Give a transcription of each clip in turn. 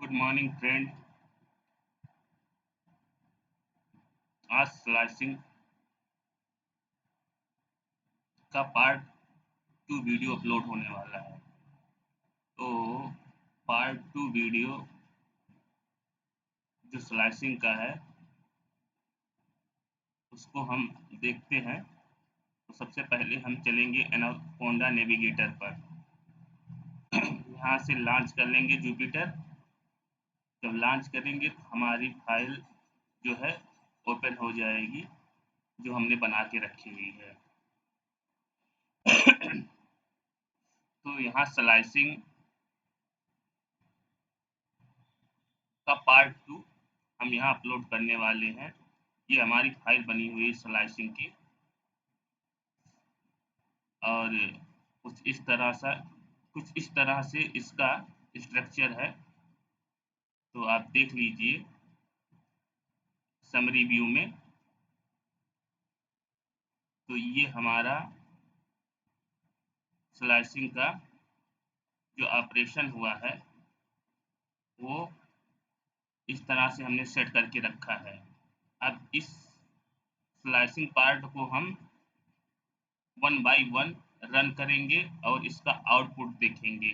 Good morning friend. आज slicing का part 2 video upload होने वाला है। तो पार्ट 2 वीडियो जो स्लाइसिंग का है उसको हम देखते हैं। तो सबसे पहले हम चलेंगे एनाकोंडा नेविगेटर पर। यहाँ से लॉन्च कर लेंगे जुपिटर। जब लॉन्च करेंगे तो हमारी फाइल जो है ओपन हो जाएगी, जो हमने बना के रखी हुई है। तो यहाँ स्लाइसिंग का पार्ट 2 हम यहाँ अपलोड करने वाले हैं। ये हमारी फाइल बनी हुई है स्लाइसिंग की, और कुछ इस तरह से इसका स्ट्रक्चर है। तो आप देख लीजिए समरी व्यू में। तो ये हमारा स्लाइसिंग का जो ऑपरेशन हुआ है वो इस तरह से हमने सेट करके रखा है। अब इस स्लाइसिंग पार्ट को हम 1 बाय 1 रन करेंगे और इसका आउटपुट देखेंगे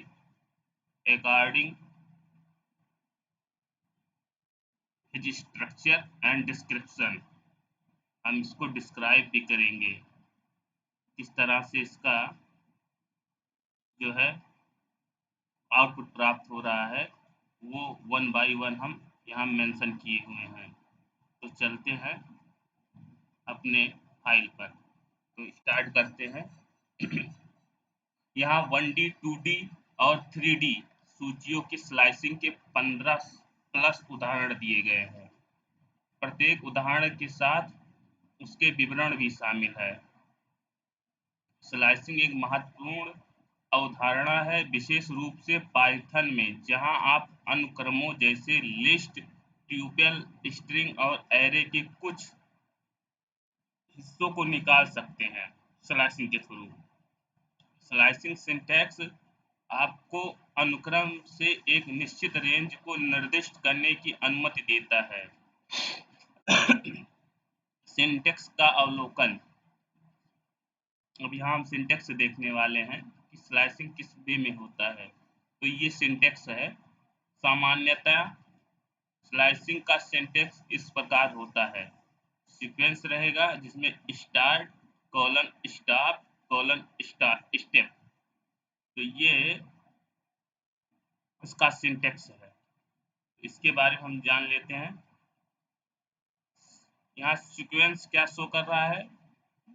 according his structure and description. हम इसको डिस्क्राइब भी करेंगे किस तरह से इसका जो है आउटपुट प्राप्त हो रहा है, वो 1 बाय 1 हम यहाँ मेंशन किए हुए हैं। तो चलते हैं अपने फाइल पर। तो स्टार्ट करते हैं। यहाँ 1D 2D और 3D सूचियों की स्लाइसिंग के 15 प्लस उदाहरण दिए गए हैं। प्रत्येक उदाहरण के साथ उसके विवरण भी शामिल है। स्लाइसिंग एक महत्वपूर्ण अवधारणा है, विशेष रूप से पाइथन में, जहां आप अनुक्रमों जैसे लिस्ट, ट्यूपल, स्ट्रिंग और एरे के कुछ हिस्सों को निकाल सकते हैं स्लाइसिंग के थ्रू। स्लाइसिंग सिंटैक्स आपको अनुक्रम से एक निश्चित रेंज को निर्दिष्ट करने की अनुमति देता है। सिंटैक्स का अवलोकन। अब यहाँ हम सिंटैक्स देखने वाले हैं कि स्लाइसिंग किस वे में होता है। तो ये सिंटैक्स है। सामान्यतः स्लाइसिंग का सिंटैक्स इस प्रकार होता है। सीक्वेंस रहेगा जिसमें start colon stop colon step. तो ये इसका सिंटैक्स है। इसके बारे में हम जान लेते हैं। यहाँ सीक्वेंस क्या शो कर रहा है?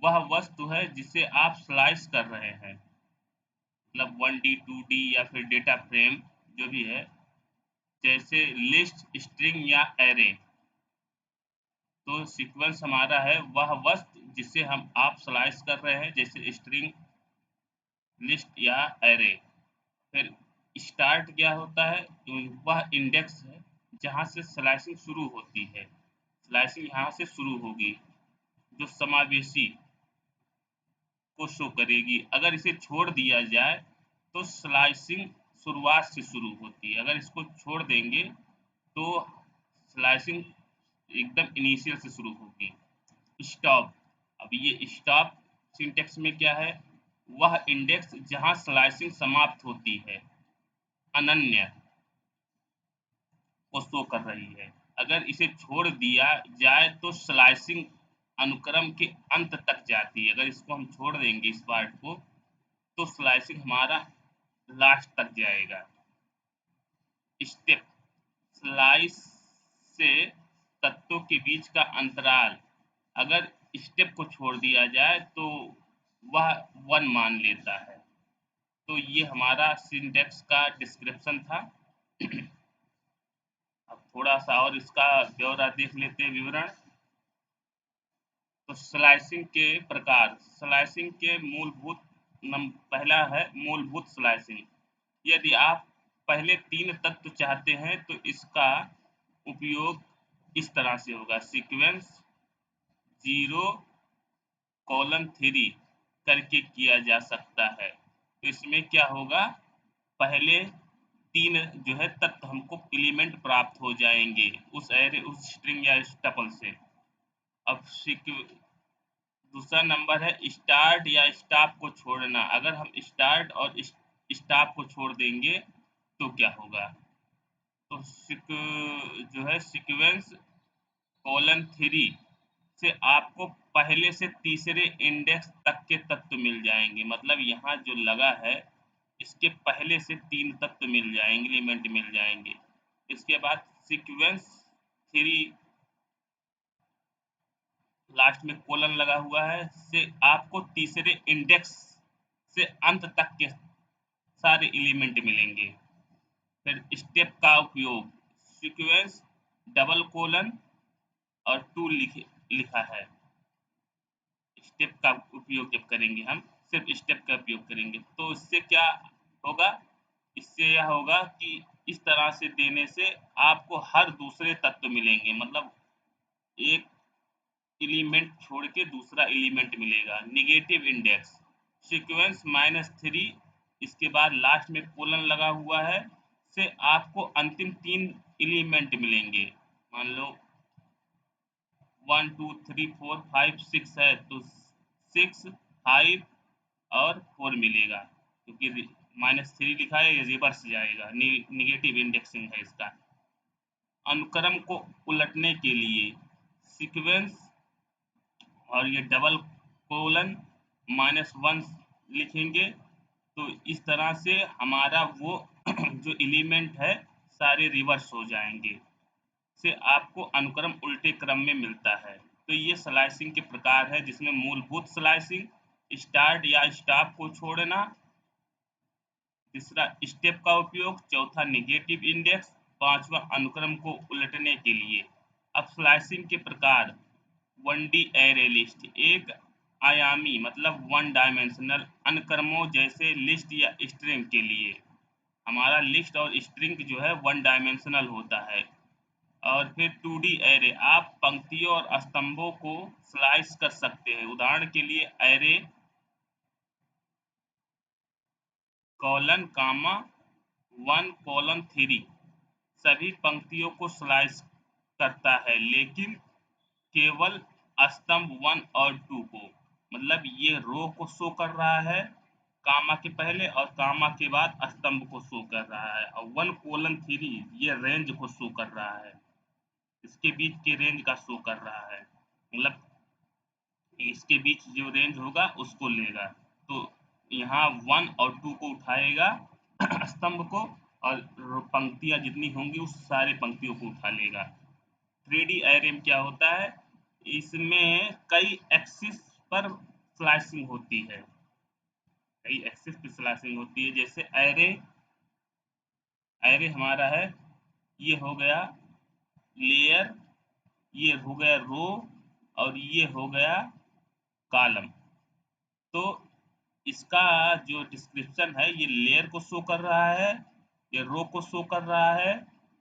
वह वस्तु है जिसे आप स्लाइस कर रहे हैं, मतलब 1D 2D या फिर डेटा फ्रेम जो भी है, जैसे लिस्ट, स्ट्रिंग या एरे। तो सीक्वेंस हमारा है वह वस्तु जिसे आप स्लाइस कर रहे हैं, जैसे स्ट्रिंग, लिस्ट या एरे। फिर स्टार्ट क्या होता है? वह इंडेक्स है जहाँ से स्लाइसिंग शुरू होती है। स्लाइसिंग यहाँ से शुरू होगी, जो समावेशी को शो करेगी। अगर इसे छोड़ दिया जाए तो स्लाइसिंग शुरुआत से शुरू होती है। अगर इसको छोड़ देंगे तो स्लाइसिंग एकदम इनिशियल से शुरू होगी। स्टॉप। अब ये स्टॉप सिंटेक्स में क्या है? वह इंडेक्स जहां स्लाइसिंग समाप्त होती है, अनन्य को शो कर रही है। अगर इसे छोड़ दिया जाए तो स्लाइसिंग अनुक्रम के अंत तक जाती है। अगर इसको हम छोड़ देंगे इस पार्ट को, तो स्लाइसिंग हमारा लास्ट तक जाएगा। स्टेप। स्लाइस से तत्वों के बीच का अंतराल। अगर स्टेप को छोड़ दिया जाए तो वह 1 मान लेता है। तो ये हमारा सिंटैक्स का डिस्क्रिप्शन था। अब थोड़ा सा और इसका ब्यौरा देख लेते हैं, विवरण। तो स्लाइसिंग के प्रकार। स्लाइसिंग के मूलभूत पहला है मूलभूत स्लाइसिंग। यदि आप पहले 3 तत्व चाहते हैं तो इसका उपयोग इस तरह से होगा। सीक्वेंस 0:3 करके किया जा सकता है। तो इसमें क्या होगा? पहले तीन जो है तत्व हमको एलिमेंट प्राप्त हो जाएंगे उस एरे उस स्ट्रिंग या टपल से। अब दूसरा नंबर है स्टार्ट या स्टॉप को छोड़ना। अगर हम स्टार्ट और स्टॉप को छोड़ देंगे तो क्या होगा? तो जो है सीक्वेंस कॉलन 3 से आपको पहले से तीसरे इंडेक्स तक के तत्व मिल जाएंगे। मतलब यहाँ जो लगा है इसके पहले से 3 तत्व मिल जाएंगे, एलिमेंट मिल जाएंगे। इसके बाद सीक्वेंस 3 लास्ट में कोलन लगा हुआ है से आपको तीसरे इंडेक्स से अंत तक के सारे एलिमेंट मिलेंगे। फिर स्टेप का उपयोग सीक्वेंस डबल कोलन और 2 लिखा है। स्टेप का उपयोग जब करेंगे हम सिर्फ स्टेप का उपयोग करेंगे तो इससे क्या होगा? इससे यह होगा कि इस तरह से देने से आपको हर दूसरे तत्व मिलेंगे। मतलब एक एलिमेंट छोड़ के दूसरा एलिमेंट मिलेगा। नेगेटिव इंडेक्स सीक्वेंस -3 इसके बाद लास्ट में कोलन लगा हुआ है से आपको अंतिम 3 एलिमेंट मिलेंगे। मान लो 1 2 3 4 5 6 है तो 6 5 और 4 मिलेगा क्योंकि -3 लिखा है, ये रिवर्स जाएगा। निगेटिव इंडेक्सिंग है इसका। अनुक्रम को उलटने के लिए सीक्वेंस और ये डबल कोलन -1 लिखेंगे तो इस तरह से हमारा वो जो एलिमेंट है सारे रिवर्स हो जाएंगे, से आपको अनुक्रम उल्टे क्रम में मिलता है। तो ये स्लाइसिंग के प्रकार है जिसमें मूलभूत स्लाइसिंग, स्टार्ट या स्टॉप को छोड़ना, तीसरा स्टेप का उपयोग, चौथा नेगेटिव इंडेक्स, पांचवा अनुक्रम को उलटने के लिए। अब स्लाइसिंग के प्रकार 1D एरे लिस्ट एक आयामी मतलब 1 डायमेंशनल अनुक्रमों जैसे लिस्ट या स्ट्रिंग के लिए। हमारा लिस्ट और स्ट्रिंग जो है 1 डायमेंशनल होता है। और फिर 2D एरे आप पंक्तियों और स्तंभों को स्लाइस कर सकते हैं। उदाहरण के लिए एरे कॉलन कामा 1 कॉलन 3 सभी पंक्तियों को स्लाइस करता है लेकिन केवल स्तंभ 1 और 2 को। मतलब ये रो को शो कर रहा है कामा के पहले और कामा के बाद स्तंभ को शो कर रहा है। और 1 कोलन 3 ये रेंज को शो कर रहा है, इसके बीच के रेंज का शो कर रहा है। मतलब इसके बीच जो रेंज होगा उसको लेगा। तो यहाँ 1 और 2 को उठाएगा स्तंभ को, और पंक्तियां जितनी होंगी उस सारे पंक्तियों को उठा लेगा। 3D एरे में क्या होता है? इसमें कई एक्सिस पर स्लाइसिंग होती है, कई एक्सिस पर स्लाइसिंग होती है। जैसे एरे एरे हमारा है, ये हो गया लेयर, ये हो गया रो और ये हो गया कॉलम। तो इसका जो डिस्क्रिप्शन है ये लेयर को शो कर रहा है, ये रो को शो कर रहा है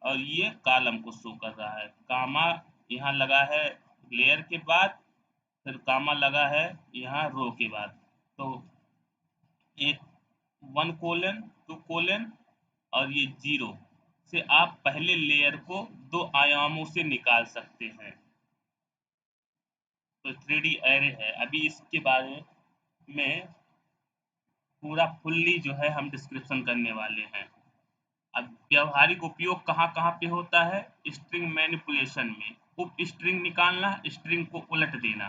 और ये कॉलम को शो कर रहा है। कामा यहाँ लगा है लेयर के बाद, फिर कामा लगा है यहाँ रो के बाद। तो एक 1 कोलन 2 कोलन और ये 0 से आप पहले लेयर को 2 आयामों से निकाल सकते हैं। तो 3D एरे है। अभी इसके बारे में पूरा फुल्ली जो है हम डिस्क्रिप्शन करने वाले हैं। अब व्यावहारिक उपयोग कहाँ-कहाँ पे होता है? स्ट्रिंग मैनिपुलेशन में, उप स्ट्रिंग निकालना, स्ट्रिंग को उलट देना,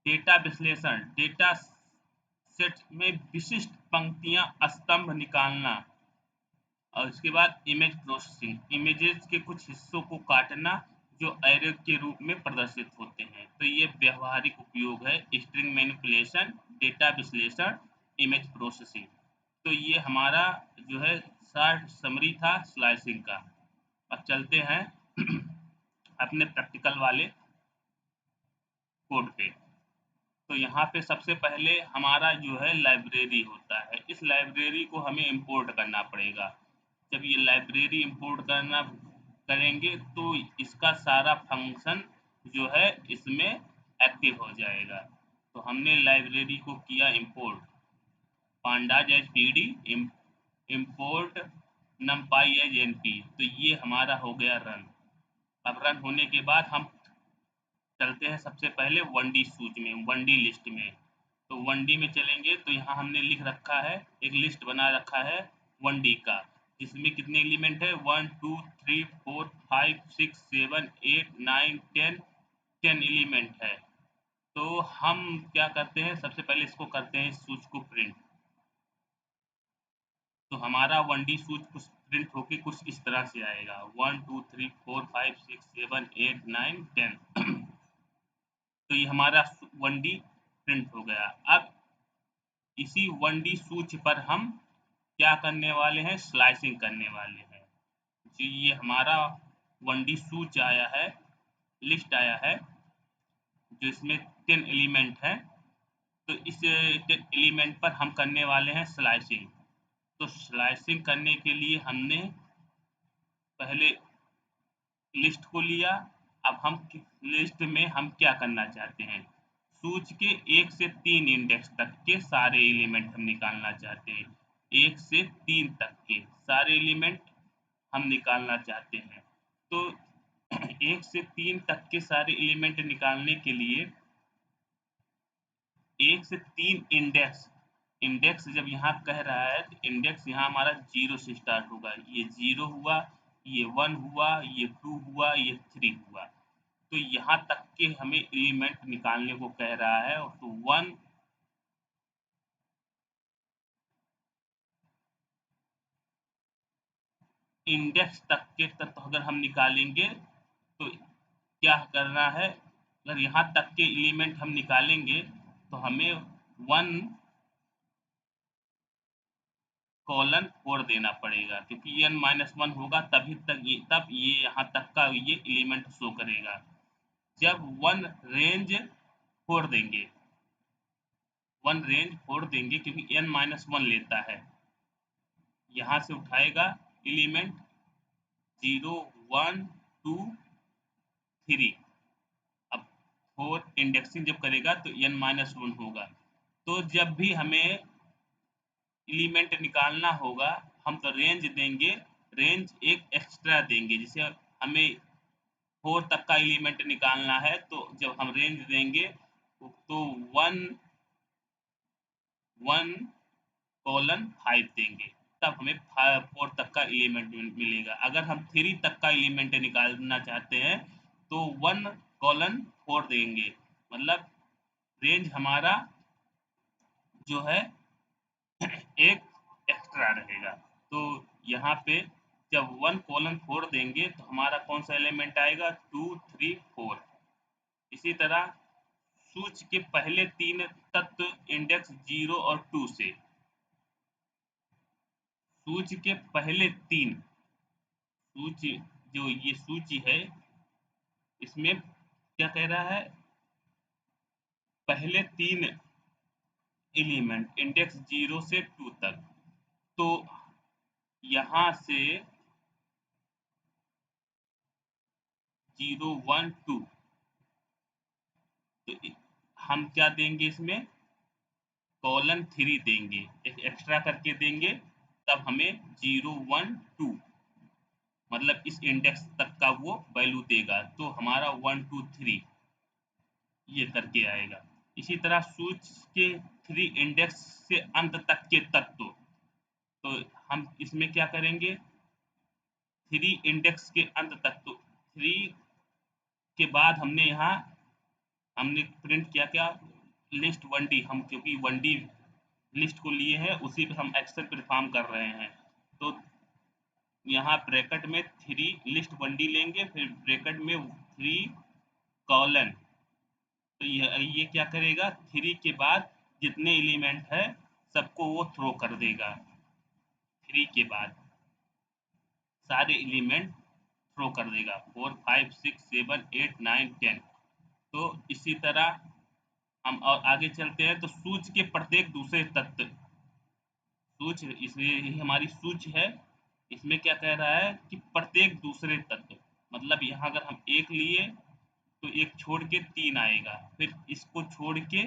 डेटा विश्लेषण, डेटा सेट में विशिष्ट पंक्तियां स्तंभ निकालना, और उसके बाद इमेज प्रोसेसिंग, इमेजेस के कुछ हिस्सों को काटना जो एरे के रूप में प्रदर्शित होते हैं। तो ये व्यावहारिक उपयोग है स्ट्रिंग मैनिपुलेशन, डेटा विश्लेषण, इमेज प्रोसेसिंग। तो ये हमारा जो है शॉर्ट समरी था स्लाइसिंग का। अब चलते हैं अपने प्रैक्टिकल वाले कोड पे। तो यहाँ पे सबसे पहले हमारा जो है लाइब्रेरी होता है, इस लाइब्रेरी को हमें इंपोर्ट करना पड़ेगा। जब ये लाइब्रेरी इंपोर्ट करेंगे तो इसका सारा फंक्शन जो है इसमें एक्टिव हो जाएगा। तो हमने लाइब्रेरी को किया import, pandas pd import numpy as np, तो ये हमारा हो गया रन। अब रन होने के बाद हम चलते हैं सबसे पहले 1D सूची में, 1D लिस्ट में। तो 1D में चलेंगे तो यहाँ हमने लिख रखा है, एक लिस्ट बना रखा है 1D का, जिसमें कितने एलिमेंट है 1 2 3 4 5 6 7 8 9 10, 10 एलिमेंट है। तो हम क्या करते हैं, सबसे पहले इसको करते हैं, इस सूच को प्रिंट। तो हमारा 1D सूच कुछ प्रिंट होके कुछ इस तरह से आएगा 1 2 3 4 5 6 7 8 9 10। तो ये हमारा 1D प्रिंट हो गया। अब इसी 1D सूची पर हम क्या करने वाले हैं, स्लाइसिंग करने वाले हैं। जो ये हमारा 1D सूच आया है, लिस्ट आया है, जो इसमें 10 एलिमेंट है, तो इस 10 एलिमेंट पर हम करने वाले हैं स्लाइसिंग। तो स्लाइसिंग करने के लिए हमने पहले लिस्ट को लिया। अब हम लिस्ट में हम क्या करना चाहते हैं, सूच के 1 से 3 इंडेक्स तक के सारे एलिमेंट हम निकालना चाहते हैं। 1 से 3 तक के सारे एलिमेंट हम निकालना चाहते हैं। तो 1 से 3 तक के सारे एलिमेंट निकालने के लिए 1 से 3 इंडेक्स, इंडेक्स जब यहाँ कह रहा है तो इंडेक्स यहाँ हमारा 0 से स्टार्ट होगा। ये 0 हुआ, ये 1 हुआ, ये 2 हुआ, ये 3 हुआ। तो यहाँ तक के हमें एलिमेंट निकालने को कह रहा है। तो 1 इंडेक्स तक के तत्व अगर हम निकालेंगे तो क्या करना है, अगर यहाँ तक के एलिमेंट हम निकालेंगे तो हमें 1 कॉलन 4 देना पड़ेगा, क्योंकि n माइनस वन होगा तभी तक ये, तब ये यहाँ तक का ये एलिमेंट शो करेगा। जब 1 रेंज 4 देंगे, 1 रेंज 4 देंगे क्योंकि n माइनस वन लेता है, यहाँ से उठाएगा एलिमेंट 0 1 2 3। अब 4 इंडेक्सिंग जब करेगा तो n माइनस वन होगा। तो जब भी हमें एलिमेंट निकालना होगा हम तो रेंज देंगे, रेंज एक एक्स्ट्रा देंगे। जैसे हमें 4 तक का एलिमेंट निकालना है तो जब हम रेंज देंगे तो 1 1 कॉलन 5 देंगे, तब हमें 4 तक का एलिमेंट मिलेगा। अगर हम 3 तक का एलिमेंट निकालना चाहते हैं तो 1 कॉलन 4 देंगे, मतलब रेंज हमारा जो है एक एक्स्ट्रा रहेगा। तो यहाँ पे जब 1 कॉलन 4 देंगे तो हमारा कौन सा एलिमेंट आएगा 2 3 4। इसी तरह सूच के पहले 3 तत्व इंडेक्स 0 और 2 से, सूच के पहले 3 सूची, जो ये सूची है इसमें क्या कह रहा है, पहले 3 एलिमेंट इंडेक्स 0 से 2 तक। तो यहाँ से 0 1 2, तो हम क्या देंगे, इसमें कॉलन 3 देंगे, एक एक्स्ट्रा करके देंगे, तब हमें 0 1 2 मतलब इस इंडेक्स तक का वो वैल्यू देगा। तो हमारा 1 2 3 ये करके आएगा। इसी तरह सूच के 3 इंडेक्स से अंत तक के तत्व, तो हम इसमें क्या करेंगे, 3 इंडेक्स के अंत तक, तो 3 के बाद हमने यहाँ हमने प्रिंट किया क्या, लिस्ट 1D, हम क्योंकि 1D लिस्ट को लिए हैं उसी पे हम एक्शन परफॉर्म कर रहे हैं। तो यहाँ ब्रैकेट में 3 लिस्ट 1D लेंगे, फिर ब्रैकेट में 3 कॉलन, तो ये क्या करेगा, 3 के बाद जितने एलिमेंट है सबको वो थ्रो कर देगा। 3 के बाद सारे एलिमेंट थ्रो कर देगा, 4 5 6 7 8 9 10। तो इसी तरह हम और आगे चलते हैं। तो सूच के प्रत्येक दूसरे तत्व, सूच इसलिए यही हमारी सूच है, इसमें क्या कह रहा है कि प्रत्येक दूसरे तत्व, मतलब यहाँ अगर हम एक लिए तो एक छोड़ के 3 आएगा, फिर इसको छोड़ के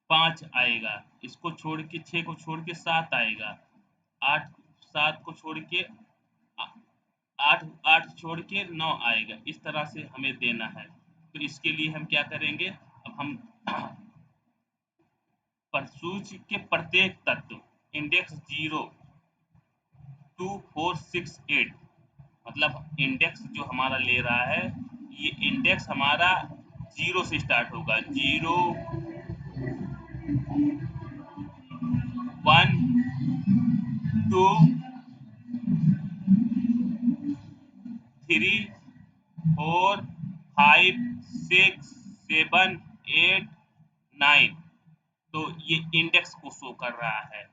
5 आएगा, इसको छोड़ के 6 को छोड़ के 7 आएगा, 8 7 को छोड़ के 8 8 छोड़ के 9 आएगा। इस तरह से हमें देना है। तो इसके लिए हम क्या करेंगे, अब हम पर सूची के प्रत्येक तत्व इंडेक्स 0 2 4 6 8, मतलब इंडेक्स जो हमारा ले रहा है, ये इंडेक्स हमारा 0 से स्टार्ट होगा। 0 1 2 3 4 5 6 7 8 9। तो ये इंडेक्स को शो कर रहा है।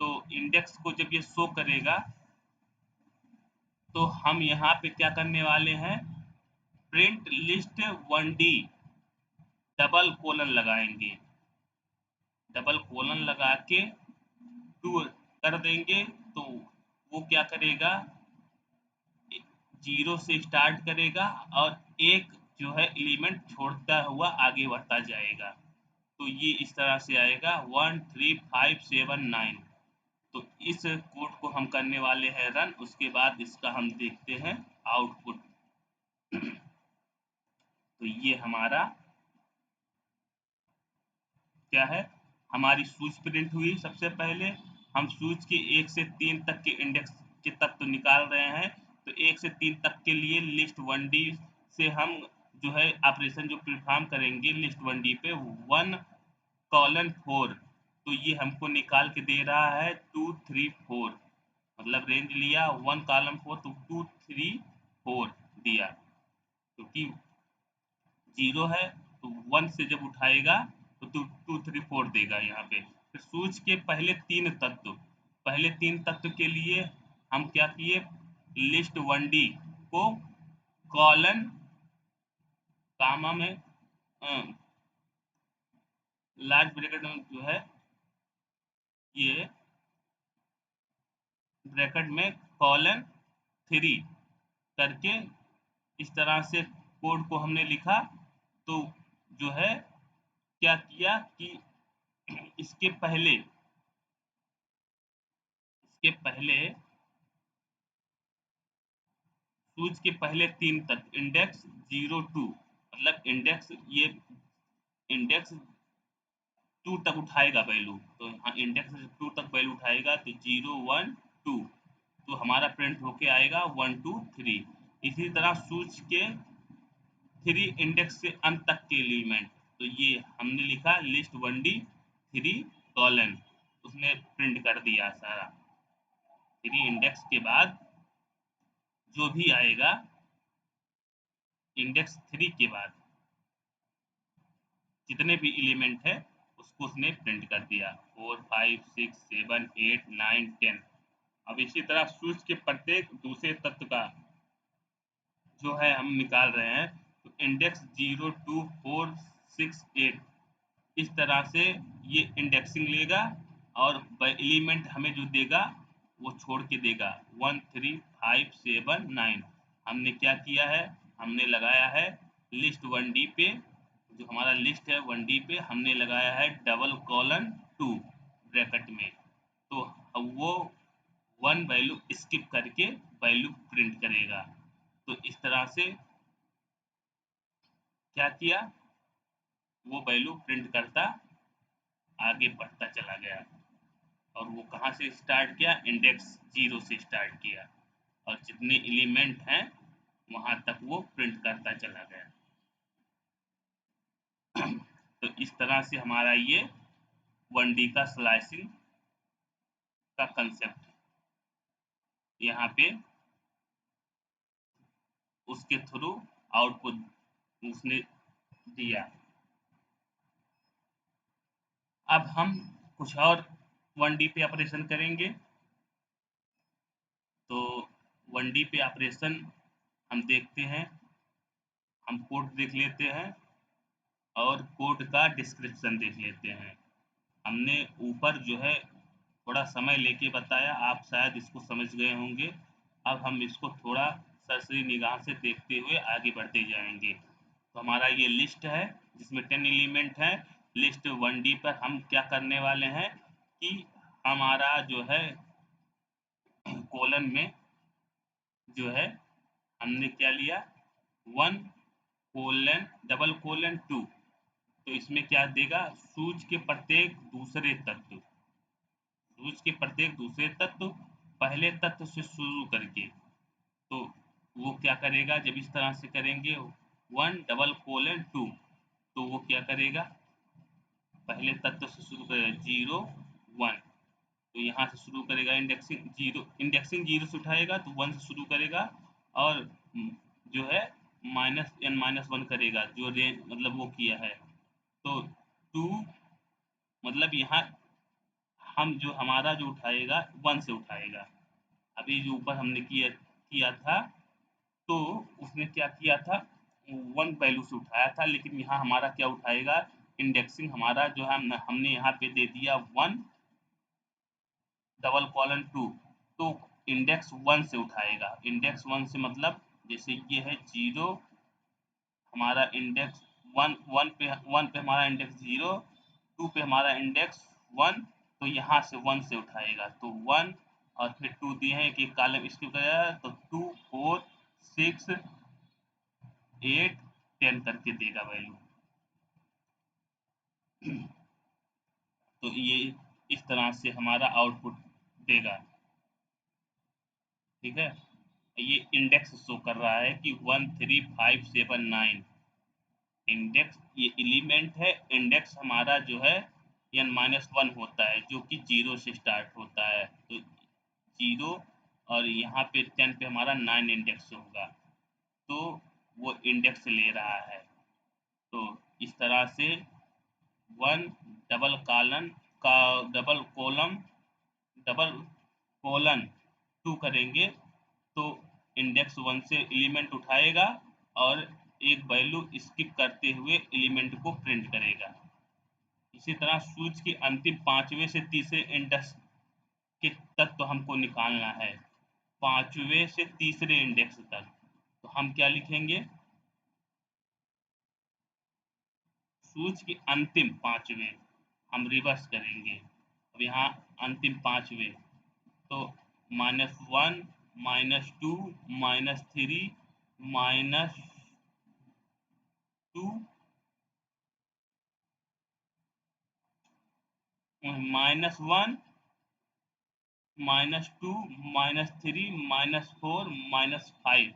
तो इंडेक्स को जब ये शो करेगा तो हम यहाँ पे क्या करने वाले हैं, print list 1D double colon लगाएंगे। डबल कोलन लगा के 2 कर देंगे। तो वो क्या करेगा, 0 से स्टार्ट करेगा और एक जो है एलिमेंट छोड़ता हुआ आगे बढ़ता जाएगा। तो ये इस तरह से आएगा 1 3 5 7 9। तो इस कोड को हम करने वाले हैं रन। उसके बाद इसका हम देखते हैं आउटपुट। तो ये हमारा क्या है, हमारी सूची प्रिंट हुई। सबसे पहले हम सूची के 1 से 3 तक के इंडेक्स के तत्व निकाल रहे हैं। तो 1 से 3 तक के लिए लिस्ट 1D से हम जो है ऑपरेशन जो परफॉर्म करेंगे लिस्ट 1D पे 1 कॉलन 4। तो ये हमको निकाल के दे रहा है 2 3 4, मतलब रेंज लिया 1 कॉलम 4 तो 2 3 4 दिया। क्योंकि 0 है तो 1 से जब उठाएगा तो 2 3 4 देगा यहाँ पे। फिर सूच के पहले तीन तत्व के लिए हम क्या किए, लिस्ट 1D को कॉलन कामा में लार्ज ब्रैकेट में जो है ये ब्रैकेट में कॉलन 3 करके इस तरह से कोड को हमने लिखा। तो जो है क्या किया कि इसके पहले सूच के पहले 3 तक इंडेक्स 0 2, मतलब इंडेक्स 2 तक उठाएगा वैल्यू। तो यहाँ इंडेक्स 2 तक वैल्यू उठाएगा तो 0 1 2, तो हमारा प्रिंट होके आएगा 1 2 3। इसी तरह सूच के 3 इंडेक्स से अंत तक के एलिमेंट, तो ये हमने लिखा लिस्ट 1D 3 कॉलन, उसने प्रिंट कर दिया सारा। 3 इंडेक्स के बाद जो भी आएगा इंडेक्स 3 के बाद जितने भी एलिमेंट है उसको उसने प्रिंट कर दिया 4 5 6 7 8 9 10। अब इसी तरह सूच के प्रत्येक दूसरे तत्व का जो है हम निकाल रहे हैं। तो इंडेक्स 0 2 4 6 8 इस तरह से ये इंडेक्सिंग लेगा और एलिमेंट हमें जो देगा वो छोड़ के देगा 1 3 5 7 9। हमने क्या किया है, हमने लगाया है लिस्ट 1D पे, जो हमारा लिस्ट है 1D पे हमने लगाया है डबल कॉलन 2 ब्रैकेट में। तो अब वो 1 वैल्यू स्किप करके वैल्यू प्रिंट करेगा। तो इस तरह से क्या किया, वो वैल्यू प्रिंट करता आगे बढ़ता चला गया। और वो कहाँ से स्टार्ट किया, इंडेक्स 0 से स्टार्ट किया और जितने एलिमेंट हैं वहां तक वो प्रिंट करता चला गया। तो इस तरह से हमारा ये 1D का स्लाइसिंग का कंसेप्ट यहाँ पे उसके थ्रू आउटपुट उसने दिया। अब हम कुछ और 1D पे ऑपरेशन करेंगे। तो 1D पे ऑपरेशन हम देखते हैं, हम कोड देख लेते हैं और कोड का डिस्क्रिप्शन देख लेते हैं। हमने ऊपर जो है थोड़ा समय लेके बताया, आप शायद इसको समझ गए होंगे। अब हम इसको थोड़ा सरसरी निगाह से देखते हुए आगे बढ़ते जाएंगे। तो हमारा ये लिस्ट है जिसमें 10 एलिमेंट है। लिस्ट 1D पर हम क्या करने वाले हैं कि हमारा जो है कोलन में जो है हमने क्या लिया 1 कोलन डबल कोलन 2, तो इसमें क्या देगा सूच के प्रत्येक दूसरे तत्व, सूच के प्रत्येक दूसरे तत्व पहले तत्व से शुरू करके, तो वो क्या करेगा जब इस तरह से करेंगे 1 डबल कोलन 2, तो वो क्या करेगा पहले तत्व से शुरू करेगा 0 1, तो यहाँ से शुरू करेगा इंडेक्सिंग जीरो से उठाएगा तो 1 से शुरू करेगा और जो है -n-1 करेगा जो रेंज मतलब वो किया है, तो 2 मतलब यहाँ हम जो हमारा जो उठाएगा 1 से उठाएगा। अभी जो ऊपर हमने किया किया था तो उसने क्या किया था 1 वैल्यू से उठाया था, लेकिन यहाँ हमारा क्या उठाएगा इंडेक्सिंग हमारा जो है हमने यहाँ पे दे दिया 1 डबल कॉलन 2, तो इंडेक्स 1 से उठाएगा। इंडेक्स 1 से मतलब जैसे ये है 0, हमारा इंडेक्स 1 पे हमारा इंडेक्स 0, 2 पे हमारा इंडेक्स 1, तो यहाँ से 1 से उठाएगा तो 1 और फिर 2 दिए हैं, एक कॉलम इसके गया तो 2 4 6 8 10 करके देगा वैल्यू। तो ये इस तरह से हमारा आउटपुट देगा, ठीक है। ये इंडेक्स शो कर रहा है कि 13579 इंडेक्स, ये एलिमेंट है। इंडेक्स हमारा जो है n-1 होता है जो कि 0 से स्टार्ट होता है, तो 0 और यहाँ पे 10 पे हमारा 9 इंडेक्स होगा, तो वो इंडेक्स ले रहा है। तो इस तरह से 1 डबल कॉलन का डबल कोलन 2 करेंगे तो इंडेक्स 1 से एलिमेंट उठाएगा और एक वैल्यू स्किप करते हुए एलिमेंट को प्रिंट करेगा। इसी तरह सूच के अंतिम 5वें से तीसरे इंडेक्स के तक तो हमको निकालना है, 5वें से तीसरे इंडेक्स तक, तो हम क्या लिखेंगे सूच के अंतिम 5वें हम रिवर्स करेंगे। अब यहाँ अंतिम 5वें तो -1 -2 -3 -2 -1 -2 -3 -4 -5,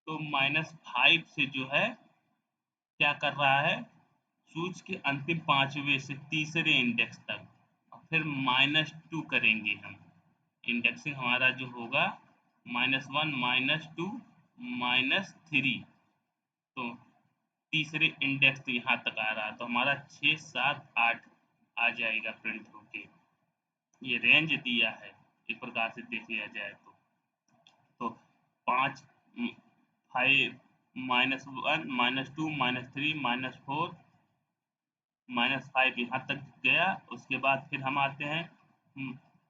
तो -5 से जो है क्या कर रहा है सूच के अंतिम 5वें से तीसरे इंडेक्स तक, और फिर -2 करेंगे हम, इंडेक्सिंग हमारा जो होगा -1 -2 -3, तो तीसरे इंडेक्स तो यहाँ तक आ रहा, तो हमारा 6 7 8 आ जाएगा प्रिंट होके। ये रेंज दिया है एक प्रकार से देख लिया जाए तो 5 5 -1 -2 -3 -4 -5 यहाँ तक गया। उसके बाद फिर हम आते हैं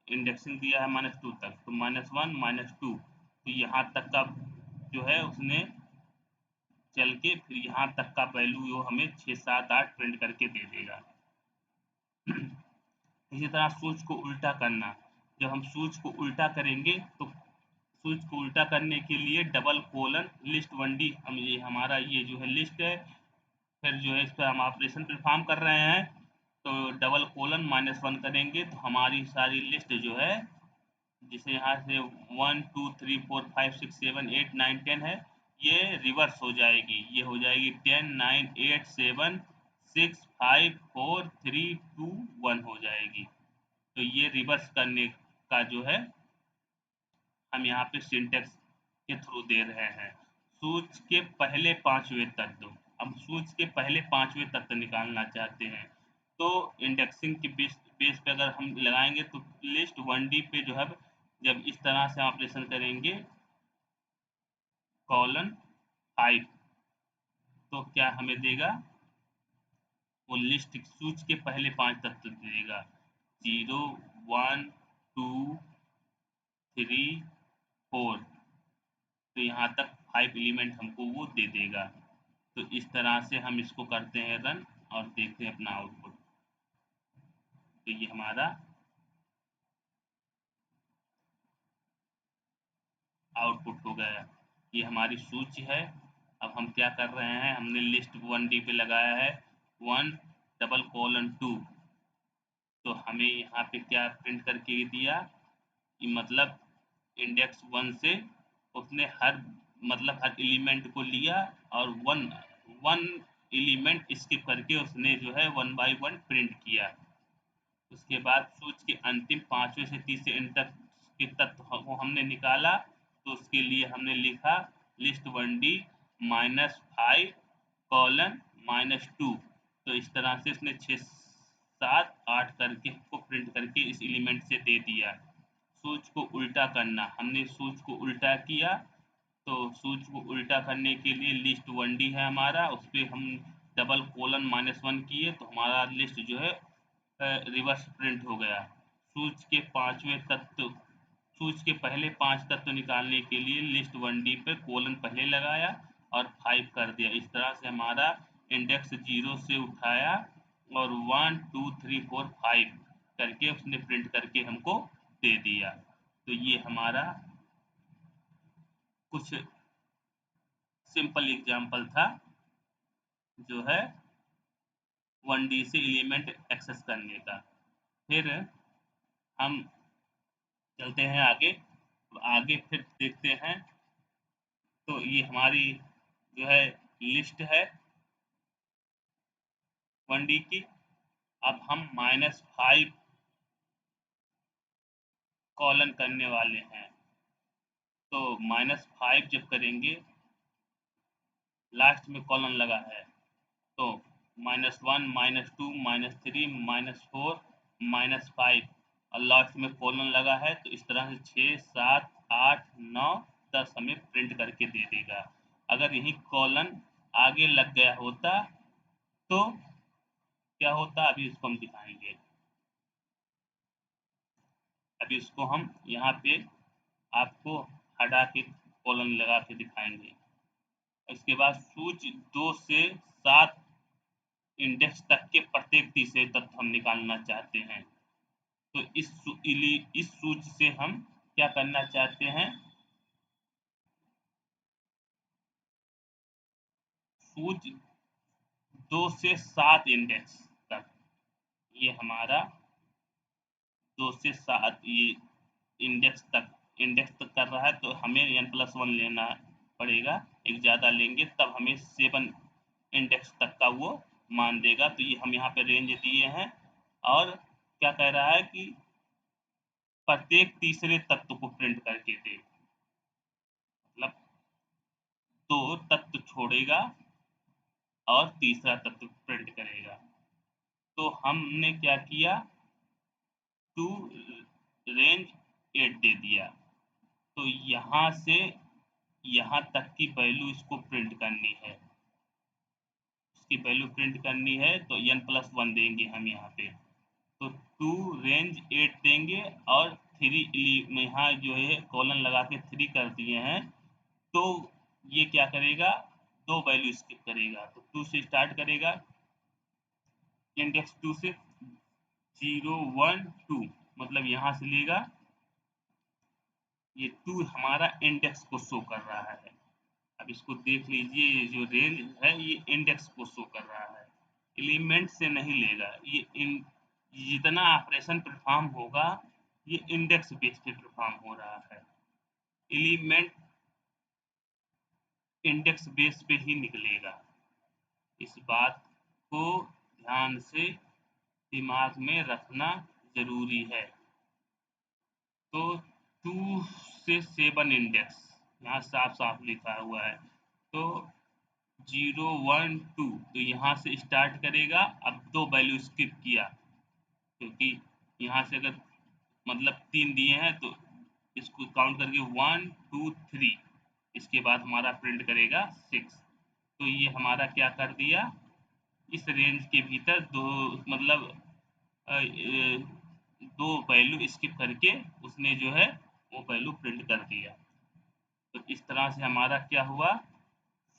इंडेक्सिंग दिया है -2 तक, तो -1 -2, तो यहाँ तक का जो है उसने चल के फिर यहाँ तक का वैल्यू वो हमें 6 7 8 प्रिंट करके दे देगा। इसी तरह सूच को उल्टा करना, जब हम सूच को उल्टा करेंगे तो सूच को उल्टा करने के लिए डबल कोलन लिस्ट 1D हम ये हमारा ये जो है लिस्ट है, फिर जो है इस पर हम ऑपरेशन परफॉर्म कर रहे हैं, तो डबल कोलन -1 करेंगे तो हमारी सारी लिस्ट जो है जिसे यहाँ से 1 2 3 4 5 6 7 8 9 10 है, ये रिवर्स हो जाएगी, ये हो जाएगी 10 9 8 7 6 5 4 3 2 1 हो जाएगी। तो ये रिवर्स करने का जो है हम यहाँ पे सिंटेक्स के थ्रू दे रहे हैं। सूच के पहले 5वें तत्व, हम सूच के पहले 5वें तत्व निकालना चाहते हैं, तो इंडेक्सिंग के बेस पे अगर हम लगाएंगे तो लिस्ट 1D पे जो है जब इस तरह से ऑपरेशन करेंगे कॉलन 5, तो क्या हमें देगा वो लिस्ट सूच के पहले 5 तत्व देगा 0 1 2 3 4, तो यहाँ तक 5 एलिमेंट हमको वो दे देगा। तो इस तरह से हम इसको करते हैं रन और देखते हैं अपना आउटपुट। तो ये हमारा आउटपुट हो गया। ये हमारी सूची है। अब हम क्या कर रहे हैं, हमने लिस्ट 1D पे लगाया है 1:2, तो हमें यहाँ पे क्या प्रिंट करके दिया कि मतलब इंडेक्स 1 से उसने हर मतलब हर एलिमेंट को लिया और वन वन एलिमेंट स्किप करके उसने जो है 1 बाय 1 प्रिंट किया। उसके बाद सूची के अंतिम 5वें से 30 एंड तक के तत्व को हमने निकाला, तो उसके लिए हमने लिखा लिस्ट 1D -5 कॉलन -2। तो इस तरह से उसने 6 7 8 करके हमको प्रिंट करके इस एलिमेंट से दे दिया। सूच को उल्टा करना, हमने सूच को उल्टा किया, तो सूच को उल्टा करने के लिए लिस्ट 1D है हमारा, उस पर हम डबल कोलन -1 किए तो हमारा लिस्ट जो है रिवर्स प्रिंट हो गया। सूच के पांचवें तत्व सूच के पहले 5 तत्व निकालने के लिए लिस्ट 1D पे कोलन पहले लगाया और 5 कर दिया। इस तरह से हमारा इंडेक्स 0 से उठाया और 1 2 3 4 5 करके उसने प्रिंट करके हमको दे दिया। तो ये हमारा कुछ सिंपल एग्जाम्पल था जो है 1D से एलिमेंट एक्सेस करने का। फिर हम चलते हैं आगे। आगे फिर देखते हैं, तो ये हमारी जो है लिस्ट है 1D की। अब हम -5 कॉलन करने वाले हैं, तो -5 जब करेंगे, लास्ट में कॉलन लगा है तो -1 -2 -3 -4 -5 और लास्ट में कॉलन लगा है, तो इस तरह से 6 7 8 9 10 हमें प्रिंट करके दे देगा। अगर यही कॉलन आगे लग गया होता तो क्या होता, अभी इसको हम दिखाएंगे। अभी इसको हम यहाँ पे आपको हटा के कॉलन लगा के दिखाएंगे। इसके बाद सूची 2 से 7 इंडेक्स तक के प्रत्येक तीसरे तत्व हम निकालना चाहते हैं। तो इस सूची से हम क्या करना चाहते हैं, सूची 2 से 7 इंडेक्स तक, ये हमारा 2 से 7 ये इंडेक्स तक कर रहा है, तो हमें n+1 लेना पड़ेगा। एक ज़्यादा लेंगे तब हमें 7 इंडेक्स तक का वो मान देगा। तो ये हम यहाँ पे रेंज दिए हैं और क्या कह रहा है कि प्रत्येक तीसरे तत्व को प्रिंट करके दे, मतलब 2 तत्व छोड़ेगा और तीसरा तत्व प्रिंट करेगा। तो हमने क्या किया, टू रेंज 8 दे दिया। तो यहाँ से यहाँ तक की वैल्यू इसको प्रिंट करनी है, इसकी वैल्यू प्रिंट करनी है, तो n+1 देंगे हम यहाँ पे। तो 2 रेंज 8 देंगे और 3 में यहाँ जो है कॉलन लगा के 3 कर दिए हैं, तो ये क्या करेगा, 2 वैल्यू स्किप करेगा। तो 2 से स्टार्ट करेगा, इंडेक्स 2 से 0 1 2, मतलब यहाँ से लेगा, ये 2 हमारा इंडेक्स को शो कर रहा है। अब इसको देख लीजिए, ये जो रेंज है ये इंडेक्स को शो कर रहा है, एलिमेंट से नहीं लेगा। ये जितना ऑपरेशन परफॉर्म होगा ये इंडेक्स बेस पे परफॉर्म हो रहा है, एलिमेंट इंडेक्स बेस पे ही निकलेगा। इस बात को ध्यान से दिमाग में रखना जरूरी है। तो 2 से 7 इंडेक्स यहाँ साफ साफ लिखा हुआ है, तो 0 1 2, तो यहाँ से स्टार्ट करेगा। अब 2 वैल्यू स्किप किया, क्योंकि यहाँ से अगर मतलब 3 दिए हैं तो इसको काउंट करके 1 2 3, इसके बाद हमारा प्रिंट करेगा 6। तो ये हमारा क्या कर दिया, इस रेंज के भीतर दो मतलब 2 वैल्यू स्किप करके उसने जो है वो वैल्यू प्रिंट कर दिया। तो इस तरह से हमारा क्या हुआ,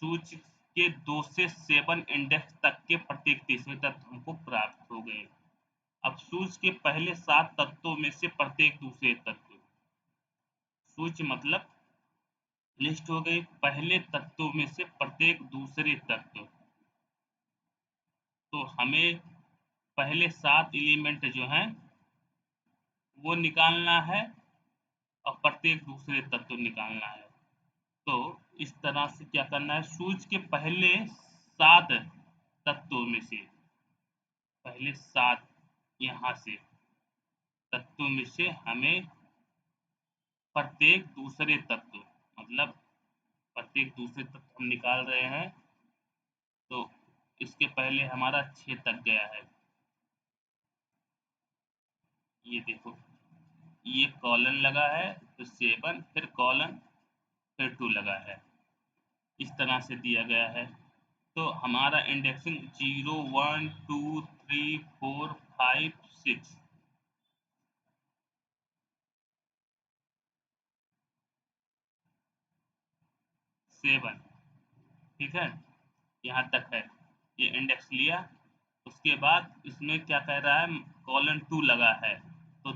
सूची के 2 से 7 इंडेक्स तक के प्रत्येक तीसरे तत्व हमको प्राप्त हो गए। अब सूची के पहले 7 तत्वों में से प्रत्येक दूसरे तत्व, सूची मतलब लिस्ट हो गई पहले तत्वों में से प्रत्येक दूसरे तत्व। तो हमें पहले 7 एलिमेंट जो हैं वो निकालना है और प्रत्येक दूसरे तत्व निकालना है। तो इस तरह से क्या करना है, सूच के पहले 7 तत्वों में से, पहले 7 यहाँ से तत्वों में से हमें प्रत्येक दूसरे तत्व, मतलब प्रत्येक दूसरे तत्व हम निकाल रहे हैं। तो इसके पहले हमारा 6 तक गया है, ये देखो, ये कॉलन लगा है, फिर 7, फिर कॉलन, फिर 2 लगा है, इस तरह से दिया गया है। तो हमारा इंडेक्सिंग 0 1 2 3 4 5 6 7, ठीक है, यहाँ तक है, ये इंडेक्स लिया। उसके बाद इसमें क्या कह रहा है, कॉलन 2 लगा है, तो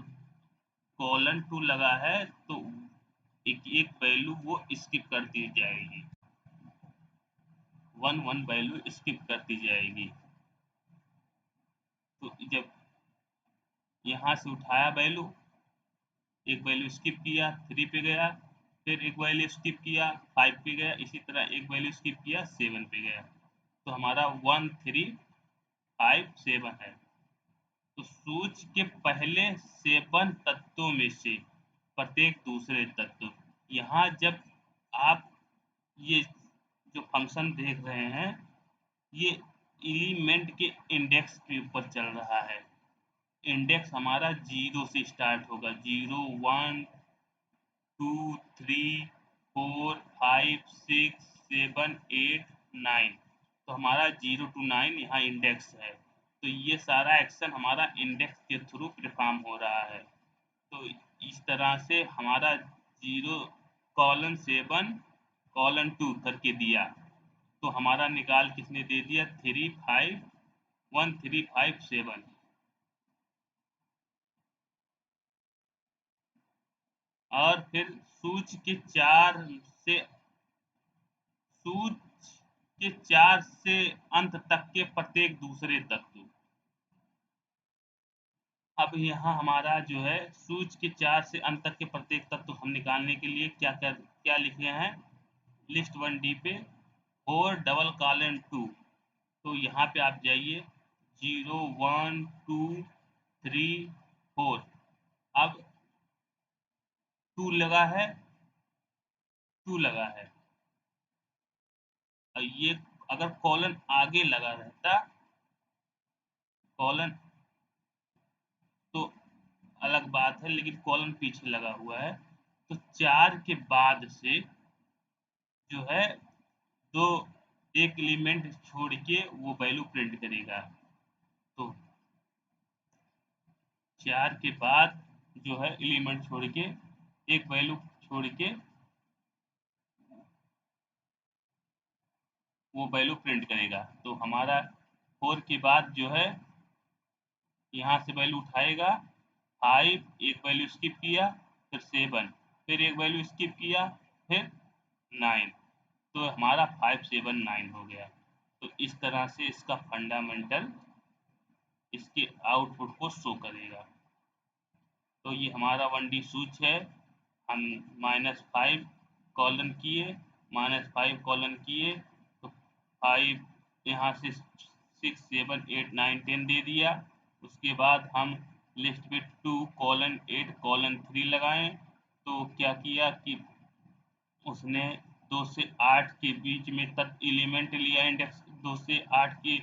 कॉलन 2 लगा है तो एक एक वैल्यू वो स्किप कर दी जाएगी, 1 वैल्यू स्किप कर दी जाएगी। तो जब यहाँ से उठाया वैल्यू, एक वैल्यू स्किप किया 3 पे गया, फिर एक वैल्यू स्किप किया 5 पे गया, इसी तरह एक वैल्यू स्किप किया 7 पे गया। तो हमारा 1 3 5 7 है। तो सूच के पहले 7 तत्वों में से प्रत्येक दूसरे तत्व, यहाँ जब आप ये जो फंक्शन देख रहे हैं, ये एलिमेंट के इंडेक्स के ऊपर चल रहा है। इंडेक्स हमारा 0 से स्टार्ट होगा, 0 1 2 3 4 5 6 7 8 9। तो हमारा 0 to 9 यहाँ इंडेक्स है। तो ये सारा एक्शन हमारा इंडेक्स के थ्रू परफॉर्म हो रहा है। तो इस तरह से हमारा 0 कॉलन 7 कॉलन 2 करके दिया, तो हमारा निकाल किसने दे दिया, 3 5 1 3 5 7। और फिर सूच के 4 से, सूच के 4 से अंत तक के प्रत्येक दूसरे तत्व। अब यहाँ हमारा जो है सूच के 4 से अंत तक के प्रत्येक तत्व हम निकालने के लिए क्या लिखे हैं, लिस्ट 1D पे 4 डबल कॉलन 2। तो यहाँ पे आप जाइए, 0 1 2 3 4। अब 2 लगा है, 2 लगा है, और ये अगर कॉलन आगे लगा रहता, कॉलन तो अलग बात है, लेकिन कॉलन पीछे लगा हुआ है, तो 4 के बाद से जो है तो एक एलिमेंट छोड़ के वो वैल्यू प्रिंट करेगा। तो 4 के बाद जो है एलिमेंट छोड़ के एक वैल्यू छोड़ के वो वैल्यू प्रिंट करेगा। तो हमारा 4 के बाद जो है यहाँ से वैल्यू उठाएगा 5, एक वैल्यू स्किप किया, फिर 7, फिर एक वैल्यू स्किप किया, फिर 9। तो हमारा 5 7 9 हो गया। तो इस तरह से इसका फंडामेंटल इसके आउटपुट को शो करेगा। तो ये हमारा 1D सूच है। हम -5 कॉलन किए, -5 कॉलन किए, तो 5 यहाँ से 6 7 8 9 10 दे दिया। उसके बाद हम लिस्ट में 2 कॉलन 8 कॉलन 3 लगाएं। तो क्या किया कि उसने 2 से 8 के बीच में तक एलिमेंट लिया, इंडेक्स 2 से 8 के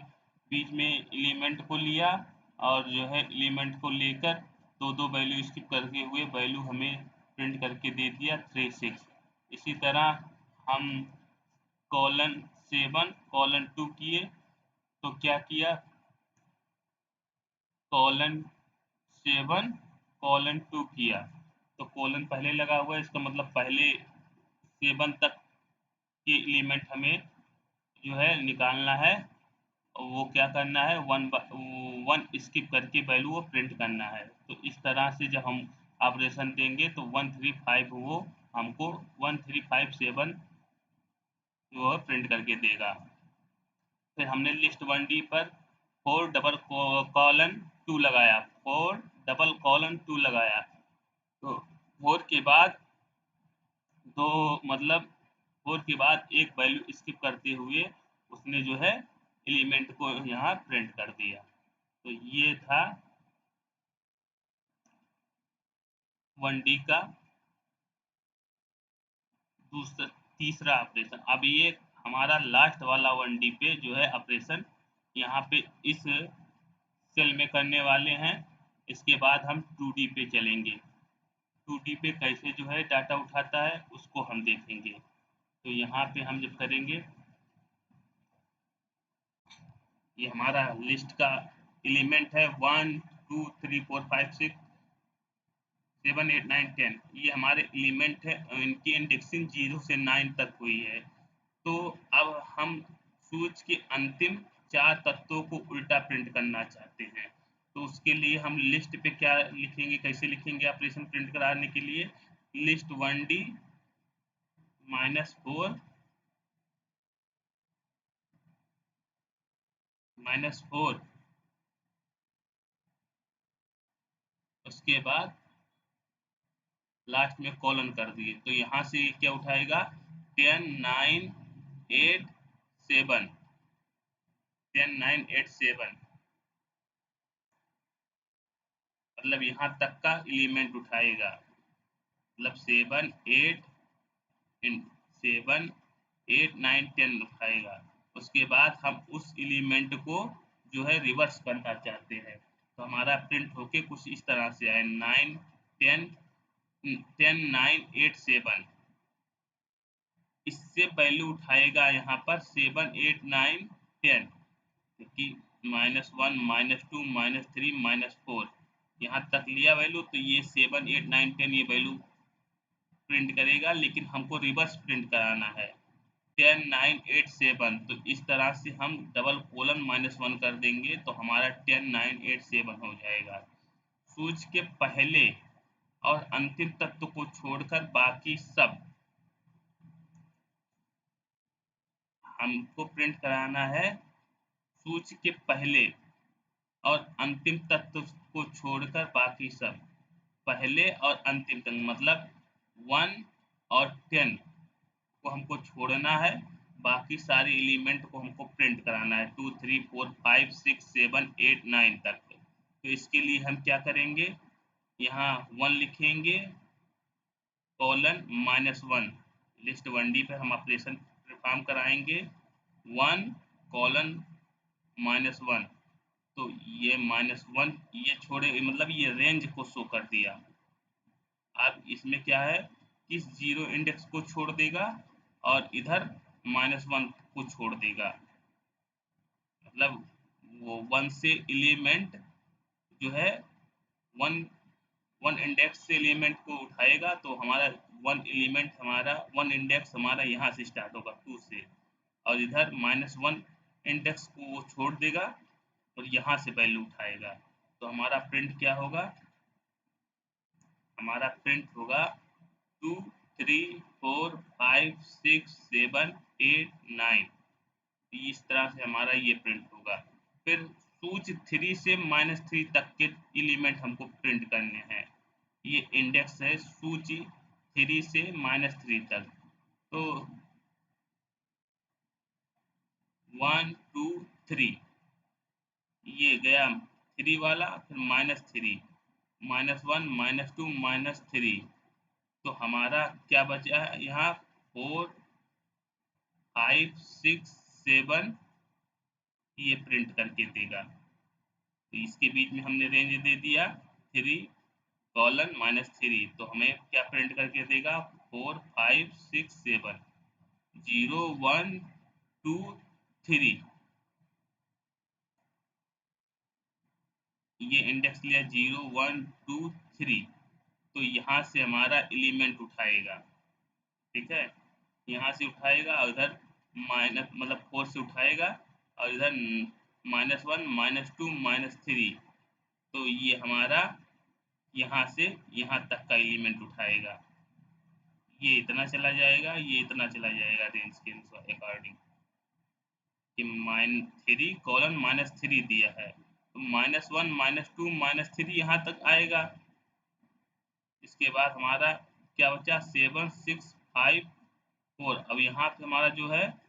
बीच में एलिमेंट को लिया, और जो है एलिमेंट को लेकर दो दो वैल्यू स्किप करके हुए वैल्यू हमें प्रिंट करके दे दिया 3 6। इसी तरह हम कॉलन 7 कॉलन 2 किए, तो क्या किया, कॉलन 7 कॉलन 2 किया, तो कॉलन पहले लगा हुआ है, इसका मतलब पहले 7 तक के एलिमेंट हमें जो है निकालना है, और वो क्या करना है, वन स्किप करके वैल्यू वो प्रिंट करना है। तो इस तरह से जब हम ऑपरेशन देंगे तो 1 3 5 वो हमको 1357 जो है प्रिंट करके देगा। फिर हमने लिस्ट 1D पर 4:2 लगाया, 4:2 लगाया, तो 4 के बाद दो मतलब 4 के बाद एक वैल्यू स्किप करते हुए उसने जो है एलिमेंट को यहाँ प्रिंट कर दिया। तो ये था 1D का दूसरा तीसरा ऑपरेशन। अब ये हमारा लास्ट वाला 1D पे जो है ऑपरेशन यहाँ पे इस सेल में करने वाले हैं। इसके बाद हम 2D पे चलेंगे। 2D पे कैसे जो है डाटा उठाता है उसको हम देखेंगे। तो यहाँ पे हम जब करेंगे, ये हमारा लिस्ट का एलिमेंट है 1 2 3 4 5 6 7 8 9 10। ये हमारे एलिमेंट है, इनकी इंडेक्सिंग 0 से 9 तक हुई है। तो अब हम सूच के अंतिम 4 तत्वों को उल्टा प्रिंट करना चाहते हैं। तो उसके लिए हम लिस्ट पे क्या लिखेंगे, कैसे लिखेंगे ऑपरेशन प्रिंट कराने के लिए? लिस्ट 1D -4 -4, उसके बाद लास्ट में कॉलन कर दिए। तो यहाँ से क्या उठाएगा? 10 9 8 7, 10 9 8 7, मतलब यहाँ तक का एलिमेंट उठाएगा। मतलब 7 8 7 8 9 10 उठाएगा। उसके बाद हम उस एलिमेंट को जो है रिवर्स करना चाहते हैं। तो हमारा प्रिंट होके कुछ इस तरह से आए 9 10 10 9 8 7। इससे वैल्यू उठाएगा यहाँ पर 7 8 9 10, क्योंकि -1 -2 -3 -4 यहाँ तक लिया वैल्यू। तो ये 7 8 9 10 ये वैल्यू प्रिंट करेगा, लेकिन हमको रिवर्स प्रिंट कराना है 10 9 8 7। तो इस तरह से हम डबल कोलन -1 कर देंगे तो हमारा 10 9 8 7 हो जाएगा। सूच के पहले और अंतिम तत्व को छोड़कर बाकी सब हमको प्रिंट कराना है। सूच के पहले और अंतिम तत्व को छोड़कर बाकी सब, पहले और अंतिम तक मतलब 1 और 10 को हमको छोड़ना है, बाकी सारे एलिमेंट को हमको प्रिंट कराना है 2 3 4 5 6 7 8 9 तक। तो इसके लिए हम क्या करेंगे, यहाँ 1 लिखेंगे कॉलन -1। लिस्ट 1D पर हम ऑपरेशन परफॉर्म कराएंगे 1 कॉलन -1। तो ये -1 ये छोड़े, मतलब ये रेंज को शो कर दिया। अब इसमें क्या है कि 0 इंडेक्स को छोड़ देगा और इधर -1 को छोड़ देगा। मतलब वो 1 से एलिमेंट जो है 1 इंडेक्स से एलिमेंट को उठाएगा। तो हमारा 1 इंडेक्स हमारा यहाँ से स्टार्ट होगा 2 से, और इधर -1 इंडेक्स को वो छोड़ देगा और यहाँ से वैल्यू उठाएगा। तो हमारा प्रिंट क्या होगा? हमारा प्रिंट होगा 2 3 4 5 6 7 8 9। इस तरह से हमारा ये प्रिंट होगा। फिर सूच 3 से -3 तक के एलिमेंट हमको प्रिंट करने हैं। ये इंडेक्स है सूची 3 से -3 तक। तो 1 2 3 ये गया 3 वाला, फिर -3 -1 -2 -3। तो हमारा क्या बचा है यहाँ? 4 5 6 7 ये प्रिंट करके देगा। तो इसके बीच में हमने रेंज दे दिया 3 कॉलन -3। तो हमें क्या प्रिंट करके देगा? 4 5 6 7 0 1 2 3। ये इंडेक्स लिया 0 1 2 3। तो यहाँ से हमारा एलिमेंट उठाएगा, ठीक है, यहाँ से उठाएगा और इधर माइनस मतलब 4 से उठाएगा और इधर -1 -2 -3। तो ये हमारा यहाँ से यहाँ तक का एलिमेंट उठाएगा। ये इतना चला जाएगा, ये इतना चला जाएगा रेंज के अकॉर्डिंग कि -3 दिया है तो -1 -2 -3 यहाँ तक आएगा। इसके बाद हमारा क्या बचा 7 6 5 4। अब यहाँ पे हमारा जो है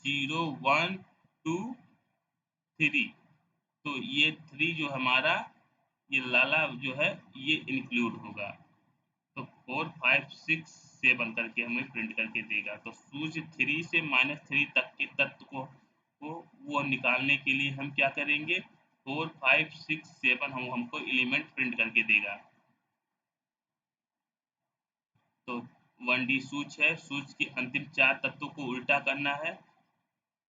0 1 2 3, तो ये 3 जो हमारा ये लाला जो है ये इंक्लूड होगा। तो 4 5 6 7 करके हमें प्रिंट करके देगा। तो सूर्य 3 से -3 तक के तत्व को वो निकालने के लिए हम क्या करेंगे 4 5 6 7 हमको एलिमेंट प्रिंट करके देगा। तो 1D सूच है, सूच के अंतिम 4 तत्वों को उल्टा करना है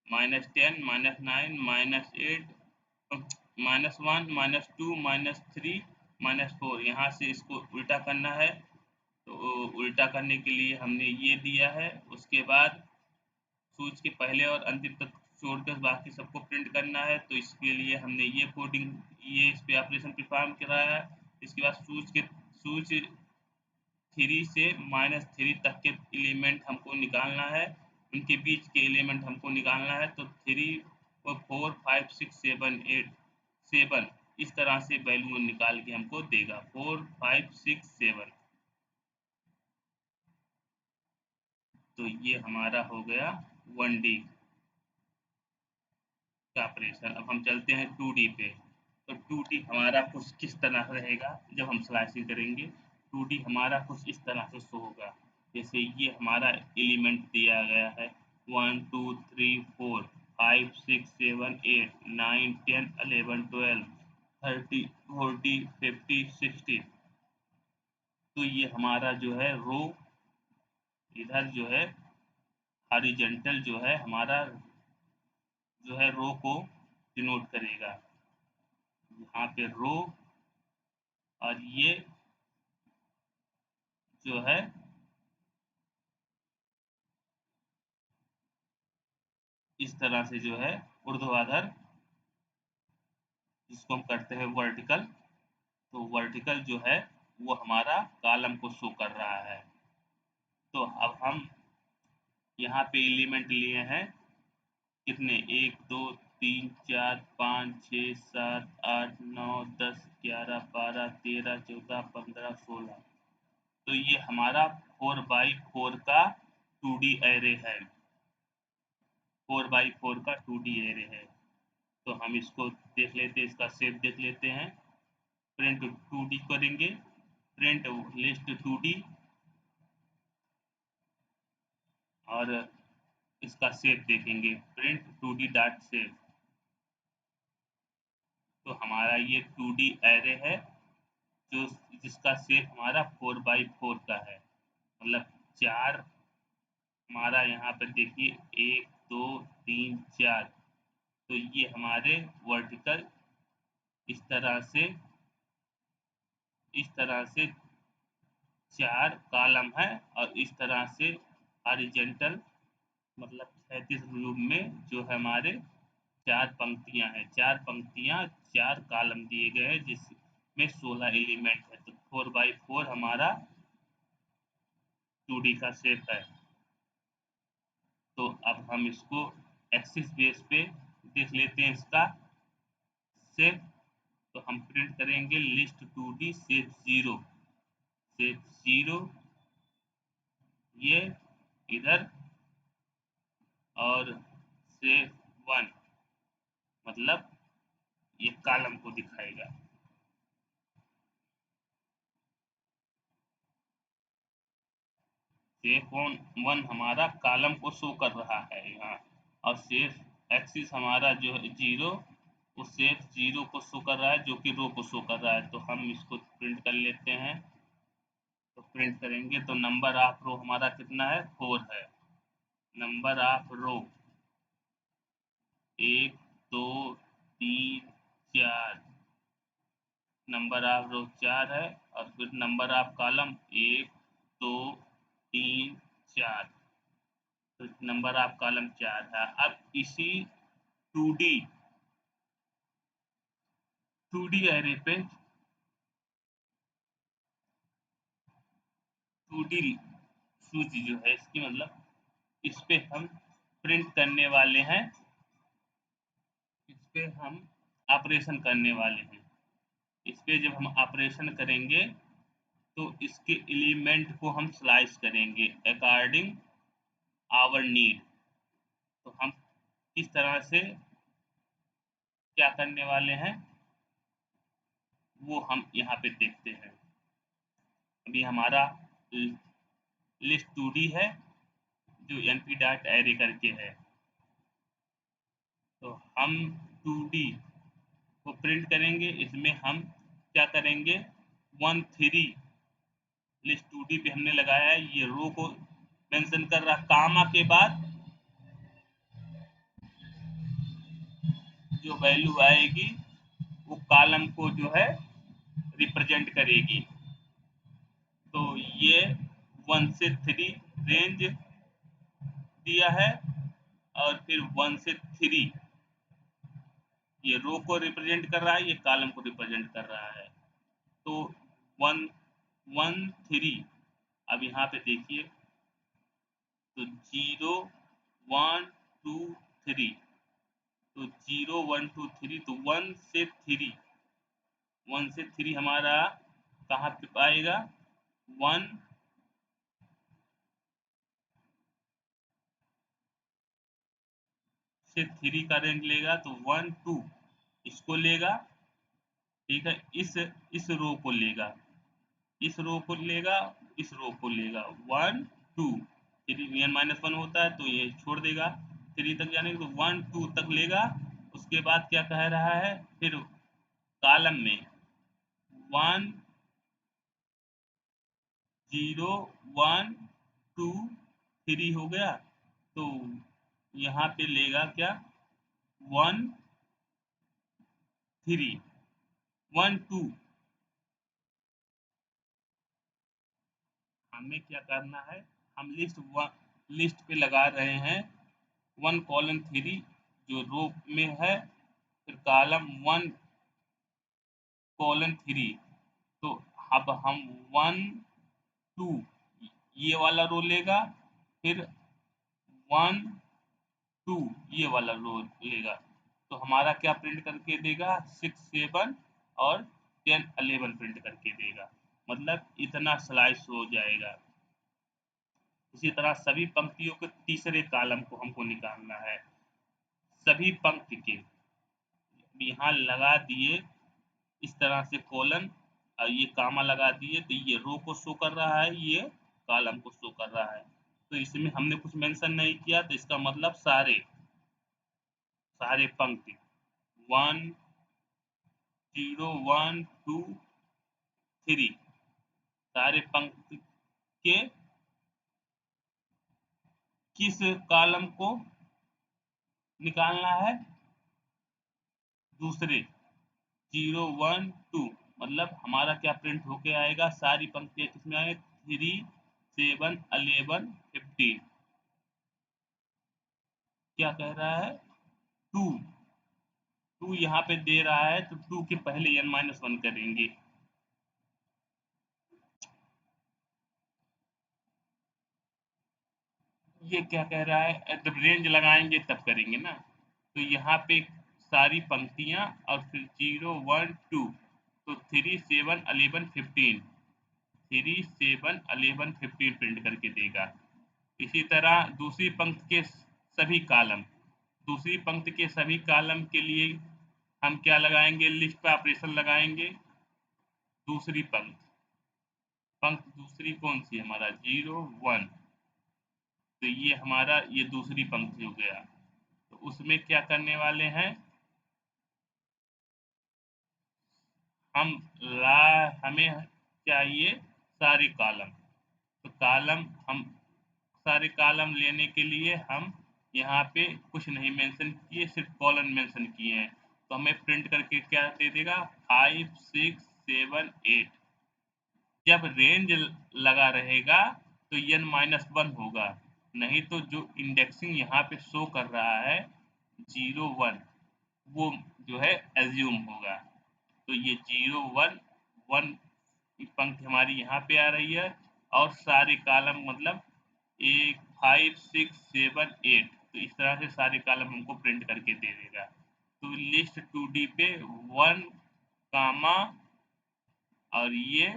-10 -9 -8 -1 -2 -3 -4 यहाँ से इसको उल्टा करना है। तो उल्टा करने के लिए हमने ये दिया है। उसके बाद सूच के पहले और अंतिम तत्व छोड़कर बाकी सबको प्रिंट करना है। तो इसके लिए हमने ये कोडिंग ये इस पे ऑपरेशन परफॉर्म कराया है। इसके बाद सूच 3 से -3 तक के एलिमेंट हमको निकालना है, उनके बीच के एलिमेंट हमको निकालना है। तो 3 और 4 5 6 7 8 7 इस तरह से वैल्यू निकाल के हमको देगा 4 5 6 7। तो ये हमारा हो गया 1D का ऑपरेशन। अब हम चलते हैं 2D पे। तो 2D हमारा कुछ किस तरह रहेगा जब हम स्लाइसिंग करेंगे। 2D हमारा कुछ इस तरह से शो होगा। जैसे ये हमारा एलिमेंट दिया गया है 1 2 3 4 5 6 7 8 9 10 11 12 30 40 50 60। तो ये हमारा जो है रो इधर जो है हॉरिजॉन्टल जो है हमारा जो है रो को डिनोट करेगा। यहाँ पे रो और ये जो है इस तरह से जो है ऊर्ध्वाधर जिसको हम करते हैं वर्टिकल। तो वर्टिकल जो है वो हमारा कॉलम को शो कर रहा है। तो अब हम यहाँ पे एलिमेंट लिए हैं कितने 1 2 3 4 5 6 7 8 9 10 11 12 13 14 15 16। तो ये हमारा 4x4 का 2D एरे है। 4x4 का 2D एरे है। तो हम इसको देख लेते हैं, इसका शेप देख लेते हैं। प्रिंट 2D करेंगे, प्रिंट लिस्ट 2D और इसका शेप देखेंगे प्रिंट 2D डॉट शेप। तो हमारा ये 2D एरे है जो जिसका शेप हमारा 4x4 का है। मतलब 4 हमारा यहाँ पर देखिए 1 2 3 4। तो ये हमारे वर्टिकल इस तरह से 4 कॉलम है और इस तरह से हॉरिजॉन्टल मतलब क्षैतिज रूप में जो है हमारे 4 पंक्तियां हैं। 4 पंक्तियां 4 कॉलम दिए गए हैं जिसमें 16 एलिमेंट है। तो 4x4 हमारा 2D का शेप है। तो अब हम इसको एक्सिस बेस पे देख लेते हैं इसका शेप। तो हम प्रिंट करेंगे लिस्ट 2D शेप 0 ये इधर और शेप 1 मतलब ये कॉलम को दिखाएगा। शेप 1 हमारा कॉलम को शो कर रहा है यहाँ। और शेप एक्सिस हमारा जो है 0 उस शेप 0 को शो कर रहा है जो कि रो को शो कर रहा है। तो हम इसको प्रिंट कर लेते हैं। तो प्रिंट करेंगे तो नंबर ऑफ रो हमारा कितना है 4 है। Number of row 1 2 3 4। Number of row 4 है और फिर नंबर ऑफ कॉलम 1 2 3 4। तो नंबर ऑफ कॉलम 4 है। अब इसी 2D 2D एरे पे 2D सूची जो है इसकी मतलब इस पे हम प्रिंट करने वाले हैं, इस पे हम ऑपरेशन करने वाले हैं। इस पे जब हम ऑपरेशन करेंगे तो इसके एलिमेंट को हम स्लाइस करेंगे अकॉर्डिंग आवर नीड। तो हम किस तरह से क्या करने वाले हैं वो हम यहाँ पे देखते हैं। अभी हमारा लिस्ट 2D है जो np डॉट एरे करके है, तो हम 2D को प्रिंट करेंगे। इसमें हम क्या करेंगे 1 3 लिस्ट 2D पे हमने लगाया है, ये रो को मेंशन कर रहा, कामा के बाद जो वैल्यू आएगी वो कॉलम को जो है रिप्रेजेंट करेगी। तो ये 1 से 3 रेंज दिया है और फिर 1 से 3 ये रो को रिप्रेजेंट कर रहा है, ये कॉलम को रिप्रेजेंट कर रहा है। तो 1 1 3 अब यहाँ पे देखिए तो 0 1 2 3, तो 0 1 2 3, तो 1 से 3 हमारा कहाँ पे आएगा 1 से 3 का रेंज लेगा, तो 1 2 इसको लेगा, ठीक है, इस रो को लेगा, इस रो को लेगा, इस रो को लेगा 1 2 यदि n माइनस 1 होता है तो ये छोड़ देगा 3 तक जाने तो 1 2 तक लेगा। उसके बाद क्या कह रहा है फिर कॉलम में 1 0 1 2 3 हो गया, तो यहाँ पे लेगा क्या 1 3 1 2। हमें क्या करना है हम लिस्ट पे लगा रहे हैं 1 कॉलन 3 जो रो में है, फिर कॉलम 1 कॉलन 3, तो अब हम 1 2 ये वाला रो लेगा, फिर 1 2 ये वाला रो लेगा, तो हमारा क्या प्रिंट करके देगा 6 7 और 10 11 प्रिंट करके देगा, मतलब इतना स्लाइस हो जाएगा। इसी तरह सभी पंक्तियों के तीसरे कॉलम को हमको निकालना है, सभी पंक्ति के यहाँ लगा दिए इस तरह से कॉलन और ये कामा लगा दिए, तो ये रो को शो कर रहा है, ये कॉलम को शो कर रहा है। तो इसमें हमने कुछ मेंशन नहीं किया, तो इसका मतलब सारे पंक्ति 1 0 1 2 3 सारे पंक्ति के किस कॉलम को निकालना है दूसरे 0 1 2, मतलब हमारा क्या प्रिंट होके आएगा सारी पंक्तियां किसमें आए 3 7 11 15। क्या कह रहा है 2 2 यहाँ पे दे रहा है, तो 2 के पहले n माइनस 1 करेंगे, ये क्या कह रहा है जब रेंज लगाएंगे तब करेंगे ना। तो यहाँ पे सारी पंक्तियां और फिर 0 1 2, तो 3 7 11 15 3 7 11 15 प्रिंट करके देगा। इसी तरह दूसरी पंक्ति के सभी कॉलम, दूसरी पंक्ति के सभी कॉलम के लिए हम क्या लगाएंगे लिस्ट पे ऑपरेशन लगाएंगे, दूसरी पंक्ति दूसरी कौन सी हमारा 0 1, तो ये हमारा ये दूसरी पंक्ति हो गया, तो उसमें क्या करने वाले हैं हमें चाहिए सारे कॉलम, तो कॉलम हम सारे कॉलम लेने के लिए हम यहाँ पे कुछ नहीं मेंशन किए, सिर्फ कॉलम मेंशन किए हैं, तो हमें प्रिंट करके क्या दे देगा 5 6 7 8। जब रेंज लगा रहेगा तो n माइनस 1 होगा, नहीं तो जो इंडेक्सिंग यहाँ पे शो कर रहा है 0 1 वो जो है एज्यूम होगा। तो ये 0 1 1 पंक्ति हमारी यहाँ पे आ रही है, और सारे कॉलम मतलब 1 5 6 7 8, तो इस तरह से सारे कॉलम हमको प्रिंट करके दे देगा। तो लिस्ट 2D पे 1 कामा और ये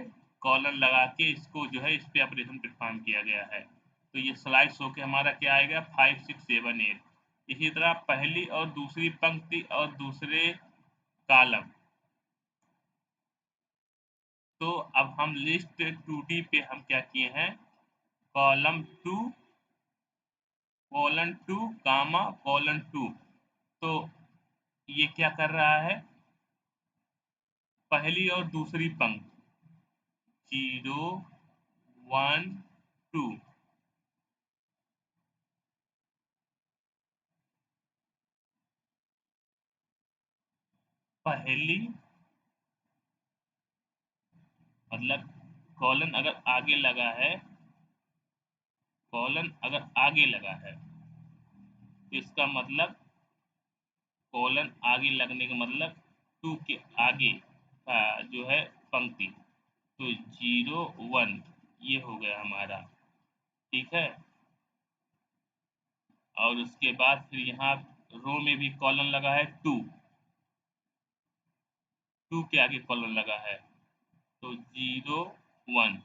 कॉलन लगा के इसको जो है इस पे ऑपरेशन परफॉर्म किया गया है। तो ये स्लाइस होके हमारा क्या आएगा 5 6 7 8। इसी तरह पहली और दूसरी पंक्ति और दूसरे कॉलम। तो अब हम लिस्ट 2D पे हम क्या किए हैं, कॉलम 2 कॉलन 2 कामा कॉलन 2। तो ये क्या कर रहा है, पहली और दूसरी पंक्ति 0 1 2, पहली मतलब कॉलन अगर आगे लगा है, कॉलन अगर आगे लगा है तो इसका मतलब कॉलन आगे लगने का मतलब 2 के आगे का जो है पंक्ति, तो 0 1 ये हो गया हमारा, ठीक है। और उसके बाद फिर यहाँ रो में भी कॉलन लगा है 2, 2 के आगे कॉलन लगा है, तो 0 1।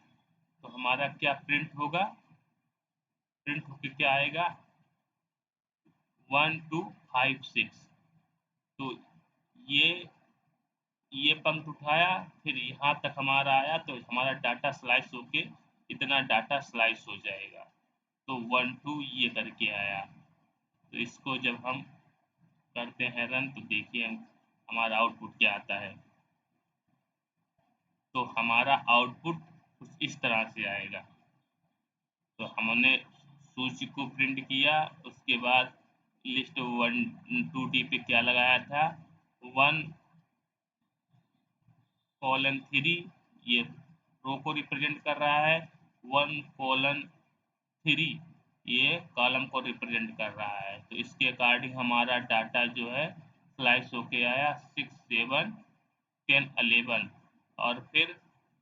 तो हमारा क्या प्रिंट होगा, प्रिंट होकर क्या आएगा 1 2 5 6। तो ये पंक्ति उठाया, फिर यहाँ तक हमारा आया, तो हमारा डाटा स्लाइस होके इतना डाटा स्लाइस हो जाएगा। तो 1 2 ये करके आया। तो इसको जब हम करते हैं रन, तो देखिए हमारा आउटपुट क्या आता है। तो हमारा आउटपुट कुछ इस तरह से आएगा। तो हमने सूची को प्रिंट किया, उसके बाद लिस्ट 1 2D पे क्या लगाया था 1 कॉलन 3, ये रो को रिप्रेजेंट कर रहा है, 1 कॉलन 3 ये कॉलम को रिप्रेजेंट कर रहा है। तो इसके अकॉर्डिंग हमारा डाटा जो है स्लाइस होके आया 6 7 10 11। और फिर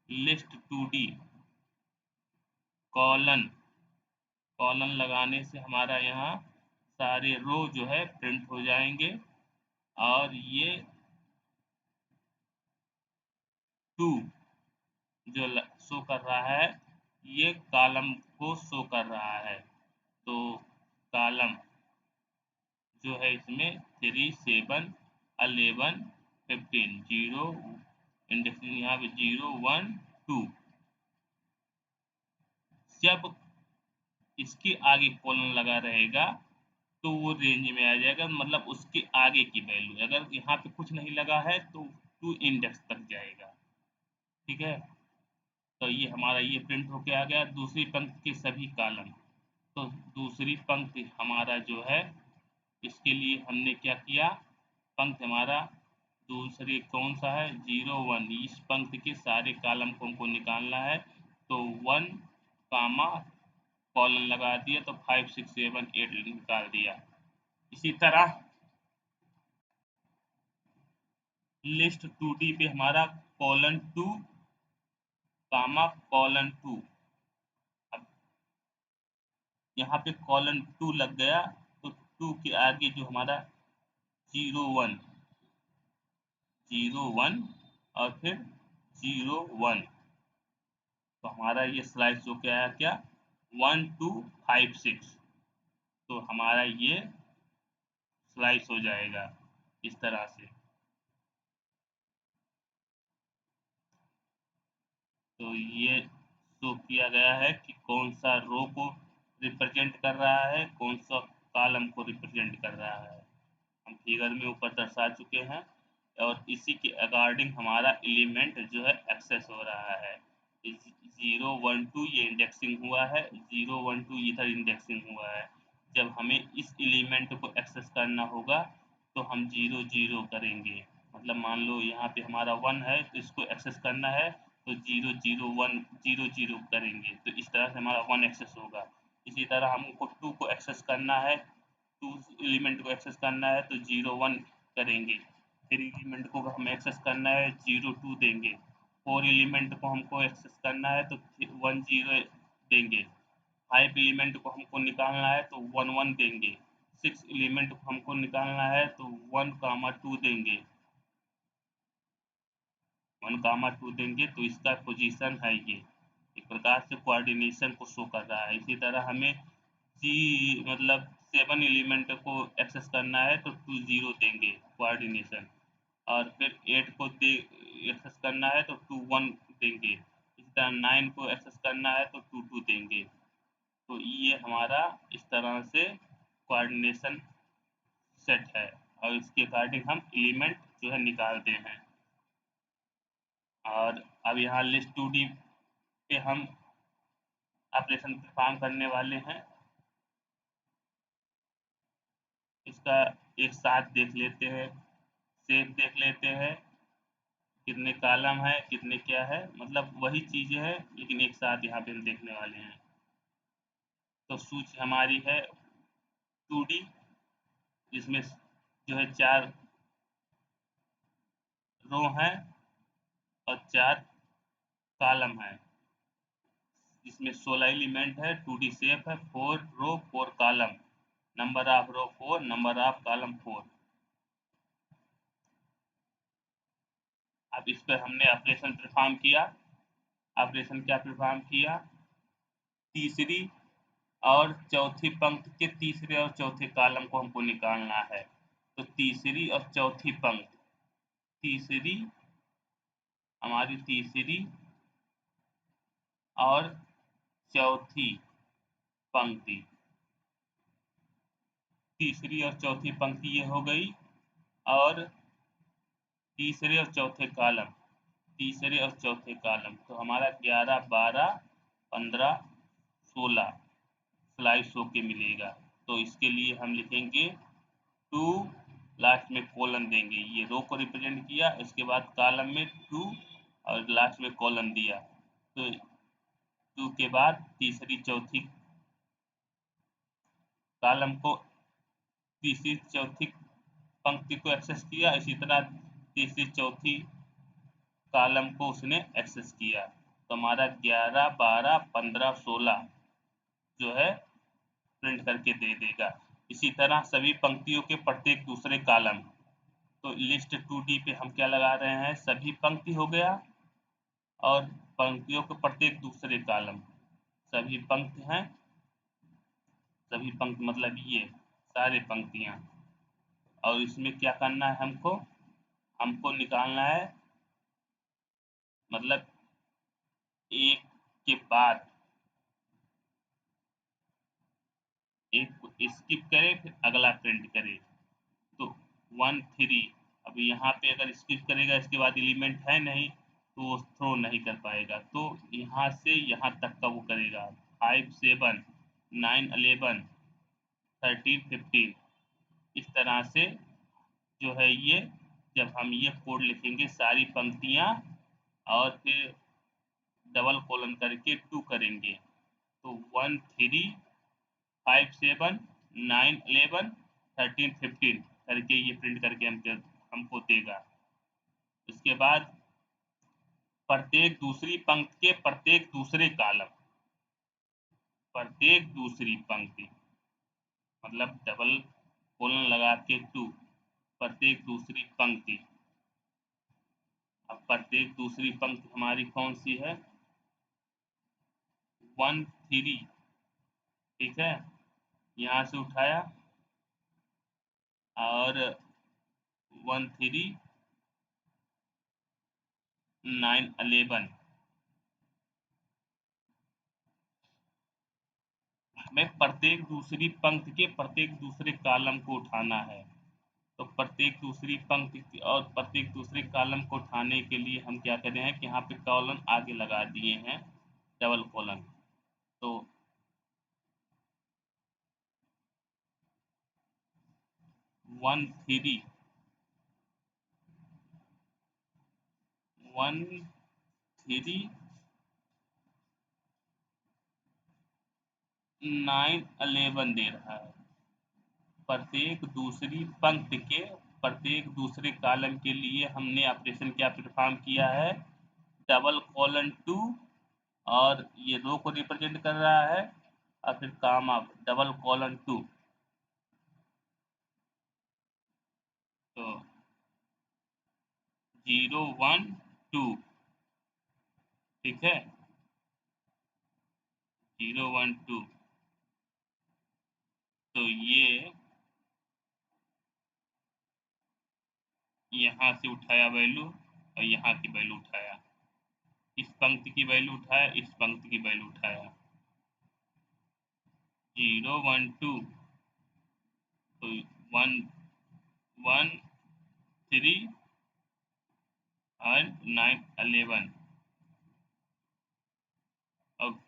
लिस्ट 2D कॉलन, कॉलन लगाने से हमारा यहाँ सारे रो जो है प्रिंट हो जाएंगे। और ये 2 जो शो कर रहा है ये कॉलम को शो कर रहा है। तो कॉलम जो है इसमें 3 7 11 15 0 इंडेक्सिंग यहाँ पे 0 1 2। जब इसके आगे कॉलन लगा रहेगा तो वो रेंज में आ जाएगा, मतलब उसके आगे की वैल्यू। अगर यहाँ पे कुछ नहीं लगा है तो 2 इंडेक्स तक जाएगा, ठीक है। तो ये हमारा ये प्रिंट होके आ गया दूसरी पंक्ति के सभी कॉलम। तो दूसरी पंक्ति हमारा जो है इसके लिए हमने क्या किया, पंक्ति हमारा दूसरी कौन सा है 0 1, इस पंक्ति के सारे कॉलम को हमको निकालना है। तो 1 कामा कॉलन लगा दिया, तो 5 6 7 8 निकाल दिया। इसी तरह लिस्ट 2D पे हमारा कॉलन 2 कामा कॉलन 2। अब यहाँ पे कॉलन 2 लग गया, तो 2 के आगे जो हमारा 0 1 0 1 और फिर 0 1। तो हमारा ये स्लाइस हो गया क्या 1 2 5 6। तो हमारा ये स्लाइस हो जाएगा इस तरह से। तो ये शो किया गया है कि कौन सा रो को रिप्रेजेंट कर रहा है, कौन सा कॉलम को रिप्रेजेंट कर रहा है, हम फिगर में ऊपर दर्शा चुके हैं। और इसी के अकॉर्डिंग हमारा एलिमेंट जो है एक्सेस हो रहा है। 0 1 2 ये इंडेक्सिंग हुआ है, 0 1 2 इधर इंडेक्सिंग हुआ है। जब हमें इस एलिमेंट को एक्सेस करना होगा तो हम 0 0 करेंगे। मतलब मान लो यहाँ पे हमारा 1 है तो इसको एक्सेस करना है, तो 0 0 1 0 0 करेंगे, तो इस तरह से हमारा 1 एक्सेस होगा। इसी तरह हमको 2 को एक्सेस करना है, 2 एलिमेंट को एक्सेस करना है तो 0 1 करेंगे। फिर एलिमेंट को हमें एक्सेस करना है 0 2 देंगे, 4 एलिमेंट को हमको एक्सेस करना है तो 1 0 देंगे। 5 एलिमेंट को हमको निकालना है तो 1 1 देंगे। 6 एलिमेंट को हमको निकालना है तो 1 2 देंगे। 1 2 देंगे तो इसका पोजीशन है ये। एक प्रकार से कोऑर्डिनेशन को शो कर रहा है। इसी तरह हमें सी मतलब 7 एलिमेंट को एक्सेस करना है तो 2 0 देंगे कोऑर्डिनेशन, और फिर 8 को दे एक्सेस करना है तो 2 1 देंगे। इस तरह 9 को एक्सेस करना है तो 2 2 देंगे। तो ये हमारा इस तरह से कोऑर्डिनेशन सेट है, और इसके अकॉर्डिंग हम एलिमेंट जो है निकालते हैं। और अब यहाँ लिस्ट 2D पे हम ऑपरेशन परफॉर्म करने वाले हैं। इसका एक साथ देख लेते हैं, शेप देख लेते हैं, कितने कॉलम है, कितने क्या है, मतलब वही चीज़ें है लेकिन एक साथ यहाँ पे हम देखने वाले हैं। तो सूची हमारी है 2D, जिसमें जो है 4 रो हैं और 4 कॉलम हैं, जिसमें 16 एलिमेंट है। 2D शेप है, 4 row 4 column, number of row 4, number of column 4। अब इस पर हमने ऑपरेशन परफॉर्म किया। ऑपरेशन क्या परफॉर्म किया? तीसरी और चौथी पंक्ति के तीसरे और चौथे कॉलम को हमको निकालना है। तो तीसरी और चौथी पंक्ति, तीसरी हमारी तीसरी और चौथी पंक्ति, तीसरी और चौथी पंक्ति ये हो गई। और तीसरे और चौथे कॉलम, तीसरे और चौथे कॉलम तो हमारा 11 12 15 16 स्लाइस होके मिलेगा। तो इसके लिए हम लिखेंगे 2, लास्ट में कोलन देंगे। ये रो को रिप्रेजेंट किया, इसके बाद कॉलम में 2 और लास्ट में कोलन दिया। तो 2 के बाद तीसरी चौथी कॉलम को, तीसरी चौथी पंक्ति को एक्सेस किया, इसी तरह तीसरी चौथी कॉलम को उसने एक्सेस किया। तो हमारा 11 12 15 16 जो है प्रिंट करके दे देगा। इसी तरह सभी पंक्तियों के प्रत्येक दूसरे कॉलम, तो लिस्ट 2D पे हम क्या लगा रहे हैं? सभी पंक्ति हो गया और पंक्तियों के प्रत्येक दूसरे कॉलम, सभी पंक्ति हैं, सभी पंक्ति मतलब ये सारे पंक्तियां। और इसमें क्या करना है हमको? हमको निकालना है, मतलब एक के बाद एक स्किप करे फिर अगला प्रिंट करे। तो 1 3, अब यहाँ पे अगर स्किप करेगा इसके बाद एलिमेंट है नहीं तो वो थ्रो नहीं कर पाएगा। तो यहाँ से यहाँ तक का वो करेगा, 5 7 9 11 13 15। इस तरह से जो है ये, जब हम ये कोड लिखेंगे सारी पंक्तियाँ और फिर डबल कोलन करके 2 करेंगे तो 1 3 5 7 9 11 13 15 करके ये प्रिंट करके हमको देगा। इसके बाद प्रत्येक दूसरी पंक्ति के प्रत्येक दूसरे कॉलम, प्रत्येक दूसरी पंक्ति मतलब डबल कोलन लगा के 2, प्रत्येक दूसरी पंक्ति। अब प्रत्येक दूसरी पंक्ति हमारी कौन सी है? 1 3, ठीक है, यहाँ से उठाया और 1 3 9 11। हमें प्रत्येक दूसरी पंक्ति के प्रत्येक दूसरे कॉलम को उठाना है। तो प्रत्येक दूसरी पंक्ति और प्रत्येक दूसरे कॉलम को उठाने के लिए हम क्या कर रहे हैं कि यहाँ पे कॉलन आगे लगा दिए हैं, डबल कोलन। तो 1 3 1 3 9 11 दे रहा है। प्रत्येक दूसरी पंक्ति के प्रत्येक दूसरे कॉलम के लिए हमने ऑपरेशन क्या परफॉर्म किया है? डबल कॉलन 2 और ये रो को रिप्रेजेंट कर रहा है और फिर कामा डबल कॉलन 2। तो 0 1 2, ठीक है, 0 1 2। तो ये यहाँ से उठाया वैल्यू और यहाँ की वैल्यू उठाया, इस पंक्ति की वैल्यू उठाया, इस पंक्ति की वैल्यू उठाया। 0 1 2, तो 1 1 3 और 9 11। अब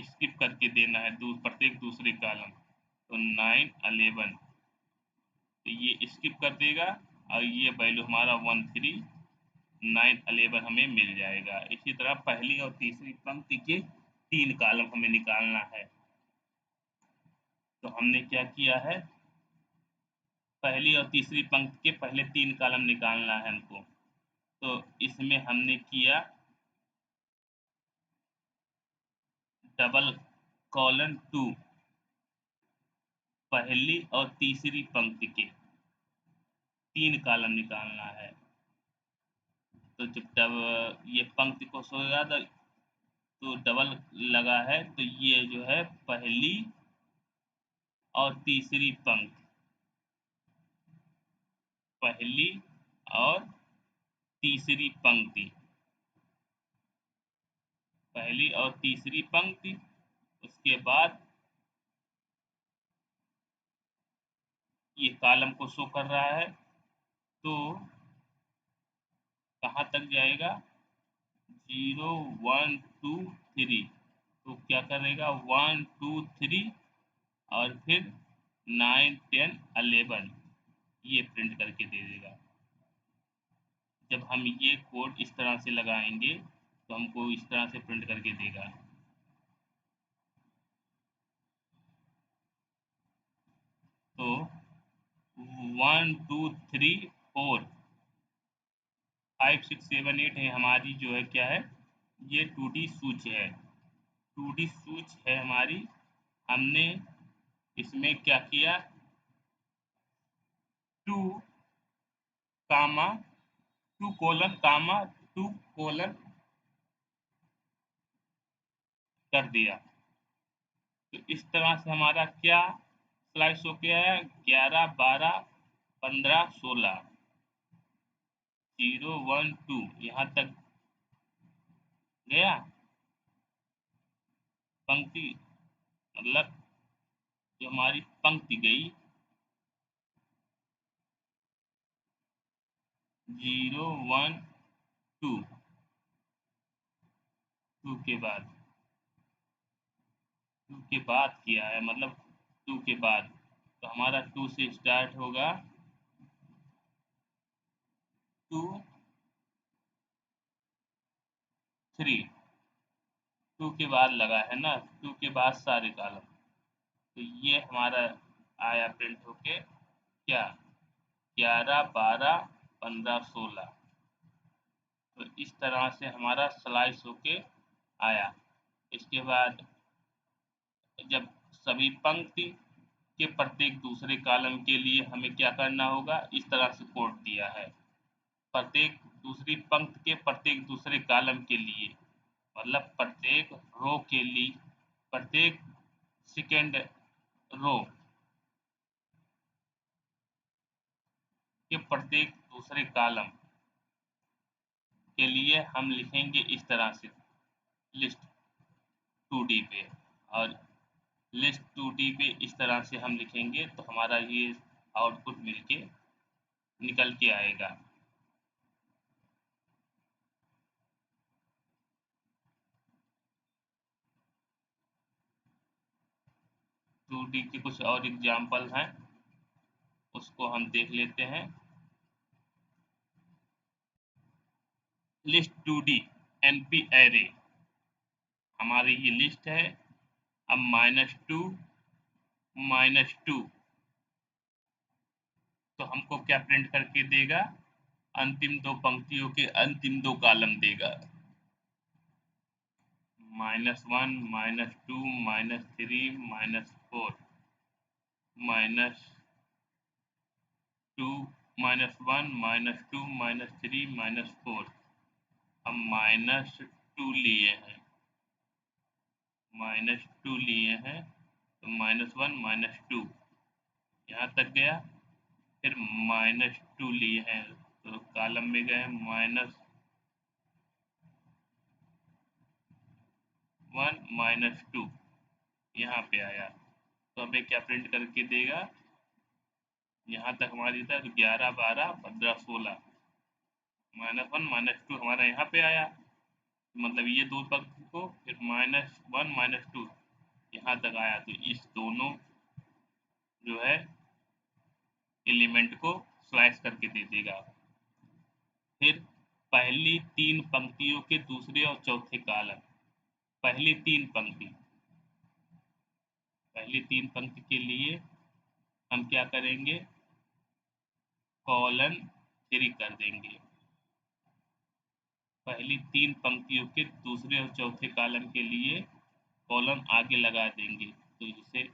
स्किप करके देना है प्रत्येक दूसरे कॉलम, तो 9 11, तो ये स्किप कर देगा और ये वैल्यू हमारा 1 3 9 11 हमें मिल जाएगा। इसी तरह पहली और तीसरी पंक्ति के 3 कॉलम हमें निकालना है। तो हमने क्या किया है, पहली और तीसरी पंक्ति के पहले 3 कॉलम निकालना है हमको। तो इसमें हमने किया डबल कॉलन 2, पहली और तीसरी पंक्ति के 3 कॉलम निकालना है। तो जब ये पंक्ति को सोएगा तो डबल लगा है, तो ये जो है पहली और तीसरी पंक्ति, पहली और तीसरी पंक्ति, पहली और तीसरी पंक्ति। उसके बाद ये कॉलम को शो कर रहा है, तो कहाँ तक जाएगा, 0 1 2 3, तो क्या करेगा 1 2 3 और फिर 9 10 11, ये प्रिंट करके दे देगा। जब हम ये कोड इस तरह से लगाएंगे तो हमको इस तरह से प्रिंट करके देगा। तो 1 2 3 4 5 6 7 8 है हमारी, जो है क्या है, ये 2D सूच है, 2D सूच है हमारी। हमने इसमें क्या किया, 2 कामा 2 कोलन कामा 2 कोलन कर दिया। तो इस तरह से हमारा क्या स्लाइस हो गया है, 11 12 15 16, 0 1 2 यहाँ तक गया पंक्ति, मतलब जो हमारी पंक्ति गई 0 1 2, 2 के बाद, 2 के बाद किया है, मतलब 2 के बाद, तो हमारा 2 से स्टार्ट होगा, 2 3, 2 के बाद लगा है ना, 2 के बाद सारे कॉलम। तो ये हमारा आया प्रिंट होके क्या, 11 12 15 16। तो इस तरह से हमारा स्लाइस होके आया। इसके बाद जब सभी पंक्ति के प्रत्येक दूसरे कॉलम के लिए हमें क्या करना होगा, इस तरह से कोड दिया है, प्रत्येक दूसरी पंक्ति के प्रत्येक दूसरे कॉलम के लिए, मतलब प्रत्येक रो के लिए, प्रत्येक सेकेंड रो के प्रत्येक दूसरे कॉलम के लिए हम लिखेंगे इस तरह से लिस्ट 2D पे, और लिस्ट 2D पे इस तरह से हम लिखेंगे तो हमारा ये आउटपुट मिलके निकल के आएगा। टू डी के कुछ और एग्जाम्पल हैं, उसको हम देख लेते हैं। लिस्ट 2D NP एरे, हमारी ये लिस्ट है। अब -2 -2, तो हमको क्या प्रिंट करके देगा, अंतिम दो पंक्तियों के अंतिम दो कॉलम देगा। -1 -2 -3 -4 -2 -1 -2 -3 -4। हम -2 लिए हैं, -2 लिए हैं तो -1 -2 यहाँ तक गया। फिर -2 लिए हैं तो कॉलम में गए -1 -2 यहाँ पे आया तो हमें क्या प्रिंट करके देगा, यहाँ तक हमारी था तो 11 12 15 16 -1 -2 हमारा यहाँ पे आया, मतलब ये दो पंक्ति को फिर -1 -2 यहाँ तक आया तो इस दोनों जो है एलिमेंट को स्लाइस करके दे देगा। फिर पहली 3 पंक्तियों के दूसरे और चौथे कॉलम, पहली 3 पंक्ति के लिए हम क्या करेंगे, :3 कर देंगे। पहली 3 पंक्तियों के दूसरे और चौथे कॉलम के लिए कॉलम आगे लगा देंगे, तो जैसे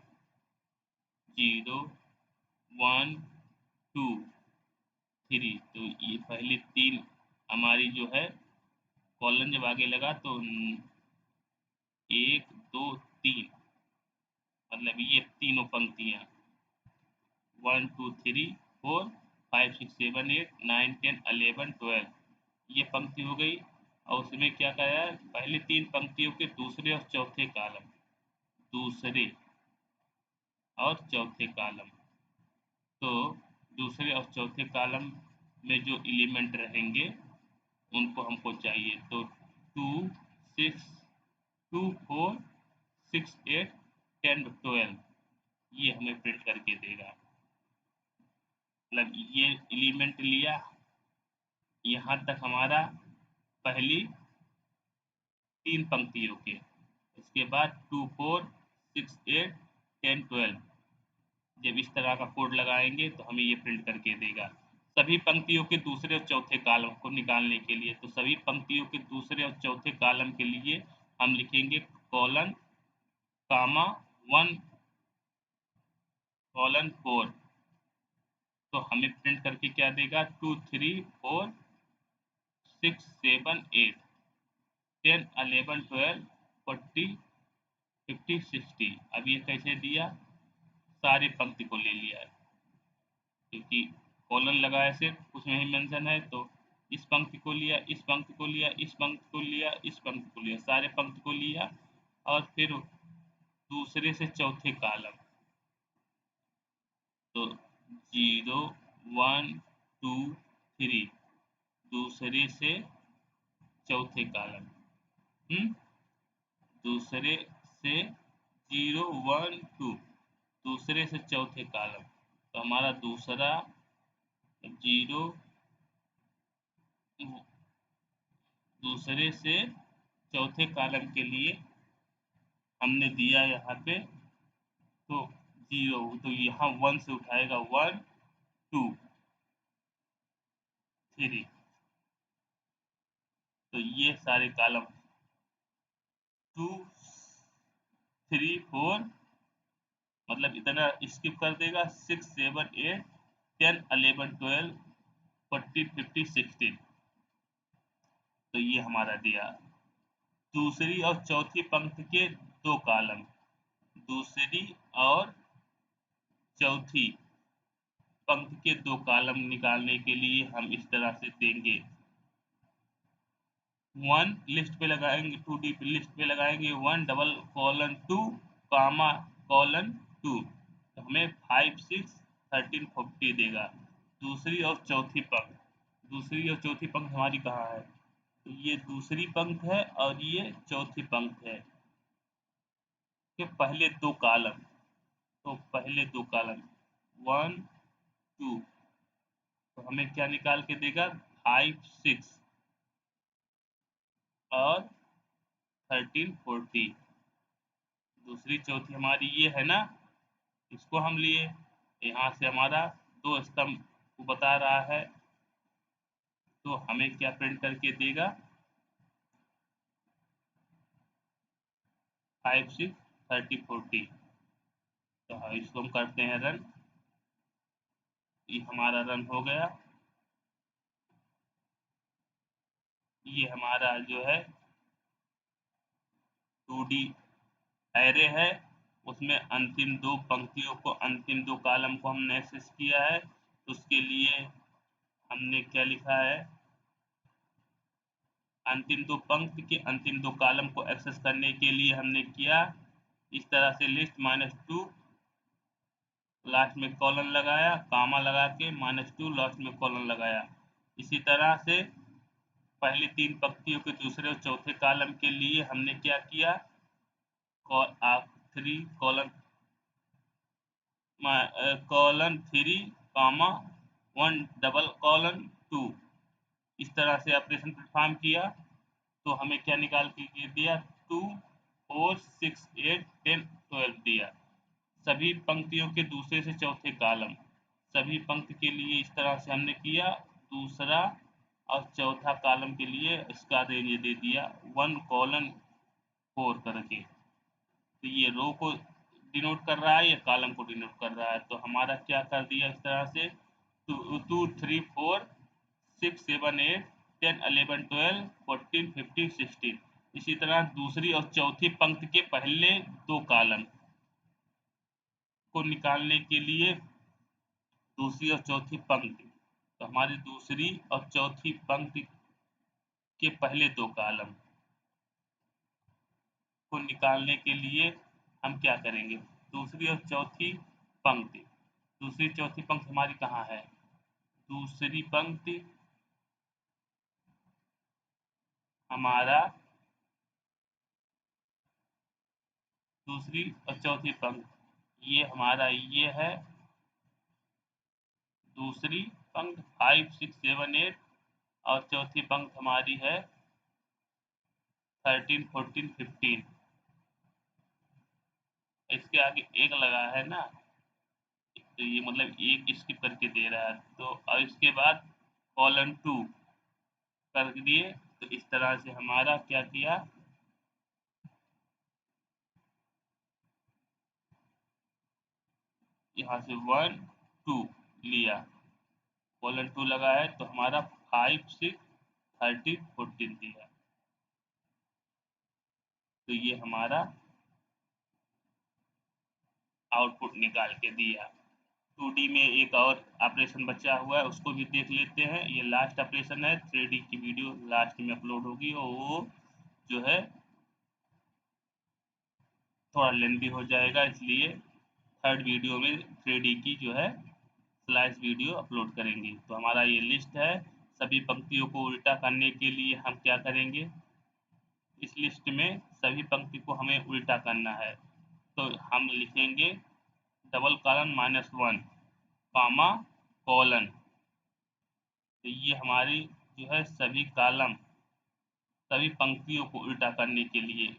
0 1 2 3, तो ये पहली 3 हमारी जो है कॉलम जब आगे लगा तो 1 2 3, मतलब ये तीनों पंक्तियाँ 1 2 3 4 5 6 7 8 9 10 11 12 ये पंक्ति हो गई। और उसमें क्या कहा है, पहली 3 पंक्तियों के दूसरे और चौथे कॉलम, दूसरे और चौथे कॉलम, तो दूसरे और चौथे कॉलम में जो एलिमेंट रहेंगे उनको हमको चाहिए, तो 2 6 2 4 6 8 10 12 ये हमें प्रिंट करके देगा। मतलब ये एलिमेंट लिया, यहाँ तक हमारा पहली 3 पंक्तियों के, उसके बाद 2 4 6 8 10 12 जब इस तरह का कोड लगाएंगे तो हमें ये प्रिंट करके देगा। सभी पंक्तियों के दूसरे और चौथे कॉलम को निकालने के लिए, तो सभी पंक्तियों के दूसरे और चौथे कॉलम के लिए हम लिखेंगे :1 :4, तो हमें प्रिंट करके क्या देगा, 2 3 4 6 7 8 10 11 12 40 50 60। अब ये कैसे दिया, सारे पंक्ति को ले लिया है, क्योंकि कॉलन लगाया सिर्फ उसमें ही मेंशन है, तो इस पंक्ति को लिया, इस पंक्ति को लिया, इस पंक्ति को लिया, इस पंक्ति को लिया, सारे पंक्ति को लिया। और फिर दूसरे से चौथे कॉलम, तो 0 1 2 3 दूसरे से चौथे कॉलम, दूसरे से 0 1 2 दूसरे से चौथे कॉलम, तो हमारा दूसरा 0 दूसरे से चौथे कॉलम के लिए हमने दिया यहाँ पे तो 0, तो यहाँ 1 से उठाएगा 1 2 3, तो ये सारे कॉलम 2 3 4 मतलब इतना स्किप कर देगा, 6 7 8 10 11 12 14 15 16, तो ये हमारा दिया। दूसरी और चौथी पंक्ति के 2 कॉलम, दूसरी और चौथी पंक्ति के 2 कॉलम निकालने के लिए हम इस तरह से देंगे, 1 लिस्ट पे लगाएंगे, 2D लिस्ट पे लगाएंगे 1 डबल कोलन 2 कामा कोलन 2, तो हमें 5 6 13 40 देगा। दूसरी और चौथी पंक्ति हमारी कहाँ है, तो ये दूसरी पंक्ति है और ये चौथी पंक्ति है के पहले 2 कॉलम, तो पहले 2 कॉलम 1 2, तो हमें क्या निकाल के देगा, 5 6 और 13 40। दूसरी चौथी हमारी ये है ना, इसको हम लिए, यहाँ से हमारा 2 स्तंभ को बता रहा है, तो हमें क्या प्रिंट करके देगा, 5 6 30 40। तो हाँ, इसको हम करते हैं रन। ये हमारा रन हो गया। ये हमारा जो है 2D एरे है, उसमें अंतिम दो पंक्तियों को, अंतिम दो कॉलम को हमने एक्सेस किया है। तो उसके लिए हमने क्या लिखा है, अंतिम दो पंक्ति के अंतिम दो कॉलम को एक्सेस करने के लिए हमने किया इस तरह से लिस्ट -2, लास्ट में कॉलन लगाया, कामा लगा के -2 लास्ट में कॉलन लगाया। इसी तरह से पहली तीन पंक्तियों के दूसरे और चौथे कॉलम के लिए हमने क्या किया, 3 कॉलन 3 कामा 1 डबल कॉलन 2, इस तरह से ऑपरेशन परफॉर्म किया। तो हमें क्या निकाल के दिया, 2 4 6 8 10 12 दिया। सभी पंक्तियों के दूसरे से चौथे कॉलम, सभी पंक्ति के लिए इस तरह से हमने किया। दूसरा और चौथा कॉलम के लिए इसका रेंज दे दिया 1 कॉलन 4 करके। तो ये रो को डिनोट कर रहा है, ये कॉलम को डिनोट कर रहा है। तो हमारा क्या कर दिया इस तरह से, 2 3 4 6 7 8 10 11 12 14 15 16। इसी तरह दूसरी और चौथी पंक्ति के पहले दो कॉलम को निकालने के लिए दूसरी और चौथी पंक्ति, तो हमारी दूसरी और चौथी पंक्ति के पहले दो कॉलम को निकालने के लिए हम क्या करेंगे, दूसरी और चौथी पंक्ति, दूसरी चौथी पंक्ति हमारी कहाँ है, दूसरी पंक्ति हमारा, दूसरी और चौथी पंक्ति ये हमारा ये है दूसरी पंक्ति 5 6 7 8, और चौथी पंक्ति हमारी है 13 14 15। इसके आगे एक लगा है ना, तो ये मतलब एक स्किप करके दे रहा है। तो और इसके बाद कॉलन 2 कर दिए। तो इस तरह से हमारा क्या किया, यहाँ से 1 2 लिया, कॉलन 2 लगा है, तो हमारा 5 6 13 14 दिया। तो ये हमारा आउटपुट निकाल के दिया। 2D में एक और ऑपरेशन बचा हुआ है, उसको भी देख लेते हैं। ये लास्ट ऑपरेशन है, 3D की वीडियो लास्ट में अपलोड होगी, और वो जो है थोड़ा लेंथी हो जाएगा, इसलिए थर्ड वीडियो में 3D की जो है स्लाइस वीडियो अपलोड करेंगे। तो हमारा ये लिस्ट है, सभी पंक्तियों को उल्टा करने के लिए हम क्या करेंगे, इस लिस्ट में सभी पंक्ति को हमें उल्टा करना है। तो हम लिखेंगे डबल कॉलन -1 कामा कॉलन। तो ये हमारी जो है सभी कॉलम, सभी पंक्तियों को उल्टा करने के लिए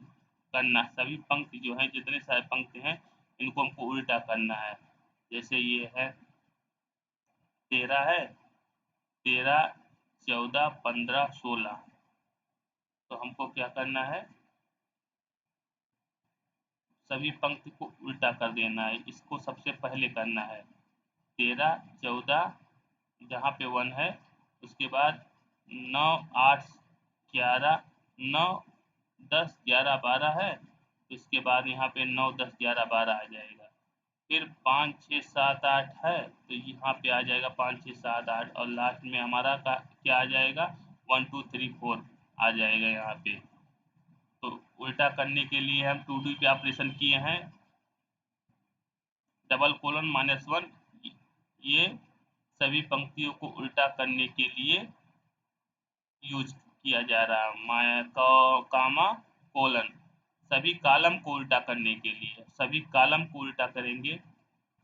करना, सभी पंक्ति जो है जितने सारे पंक्ति हैं इनको हमको उल्टा करना है। जैसे ये है 13 है, 13 14 15 16, तो हमको क्या करना है, सभी पंक्ति को उल्टा कर देना है। इसको सबसे पहले करना है 13 14, जहाँ पे 1 है, उसके बाद 9 8 11 9 10 11 12 है, इसके बाद यहाँ पे 9 10 11 12 आ जाएगा। फिर 5 6 7 8 है, तो यहाँ पे आ जाएगा 5 6 7 8, और लास्ट में हमारा क्या आ जाएगा, 1 2 3 4 आ जाएगा यहाँ पे। तो उल्टा करने के लिए हम 2D पे ऑपरेशन किए हैं, डबल कोलन -1, ये सभी पंक्तियों को उल्टा करने के लिए यूज किया जा रहा है। कामा कोलन, सभी कॉलम को उल्टा करने के लिए, सभी कॉलम को उल्टा करेंगे।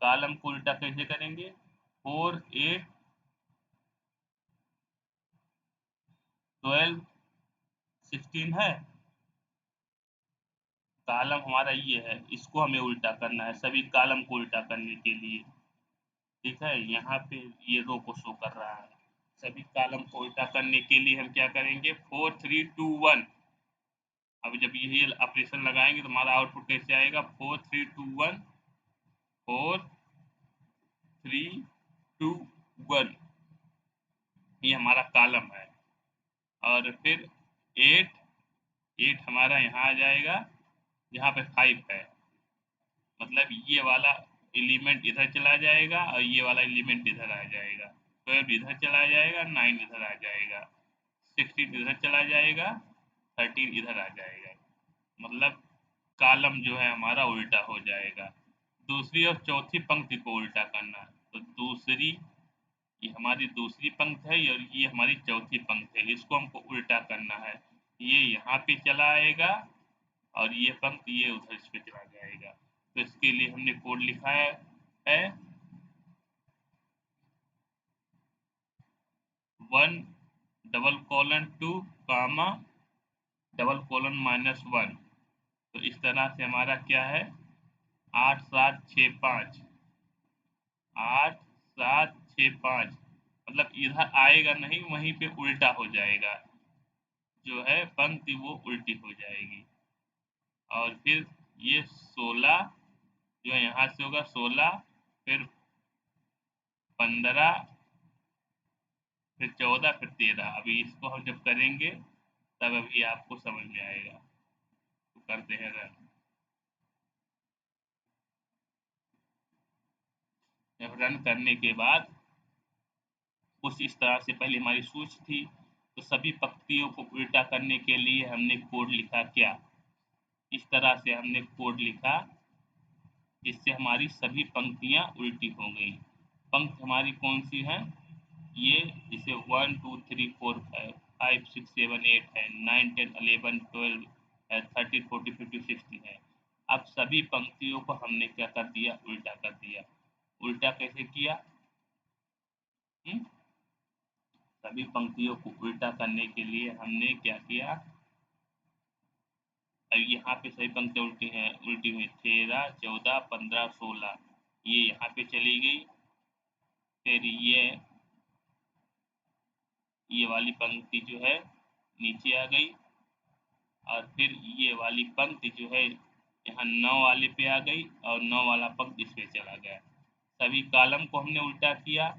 कॉलम को उल्टा कैसे करेंगे, 4 8 12 16 है, कॉलम हमारा ये है, इसको हमें उल्टा करना है सभी कॉलम को उल्टा करने के लिए। ठीक है, यहाँ पे ये रो को शो कर रहा है। सभी कॉलम को उल्टा करने के लिए हम क्या करेंगे, 4 3 2 1 अब जब यही ऑपरेशन लगाएंगे तो हमारा आउटपुट कैसे आएगा, 4 3 2 1, 4 3 2 1, ये हमारा कॉलम है। और फिर 8 8 हमारा यहाँ आ जाएगा, यहाँ पे 5 है, मतलब ये वाला एलिमेंट इधर चला जाएगा और ये वाला एलिमेंट इधर आ जाएगा। 12 इधर चला जाएगा, 9 इधर आ जाएगा, 16 इधर चला जाएगा, 13 इधर आ जाएगा, मतलब कॉलम जो है हमारा उल्टा हो जाएगा। दूसरी और चौथी पंक्ति को उल्टा करना है, तो दूसरी, ये हमारी दूसरी पंक्ति है और ये हमारी चौथी पंक्ति है, इसको हमको उल्टा करना है। ये यहाँ पे चला आएगा और ये पंक्ति ये उधर इस पे चला जाएगा। तो इसके लिए हमने कोड लिखा है 1 डबल कोलन 2 कामा डबल कोलन -1। तो इस तरह से हमारा क्या है, 8 7 6 5, 8 7 6 5, मतलब इधर आएगा नहीं, वहीं पे उल्टा हो जाएगा, जो है पंक्ति वो उल्टी हो जाएगी। और फिर ये 16 जो है यहाँ से होगा 16, फिर 15, फिर 14, फिर 13। अभी इसको हम जब करेंगे तब अभी आपको समझ में आएगा। तो करते हैं रन। जब रन करने के बाद कुछ इस तरह से पहले हमारी सूच थी, तो सभी पंक्तियों को उल्टा करने के लिए हमने कोड लिखा क्या, इस तरह से हमने कोड लिखा जिससे हमारी सभी पंक्तियां उल्टी हो गई। पंक्ति हमारी कौन सी है, ये जिसे 1 2 3 4 5 6 7 8 है, 9 10 11 12 है, 13 14 15 16 है। अब सभी पंक्तियों को हमने क्या कर दिया, उल्टा कर दिया। उल्टा कैसे किया, सभी पंक्तियों को उल्टा करने के लिए हमने क्या किया, अब यहाँ पे सभी पंक्तियाँ उल्टी हुई 13 14 15 16, ये यहाँ पे चली गई। फिर ये वाली पंक्ति जो है नीचे आ गई, और फिर ये वाली पंक्ति जो है यहाँ 9 वाले पे आ गई, और 9 वाला पंक्ति इस पे चला गया। सभी कॉलम को हमने उल्टा किया,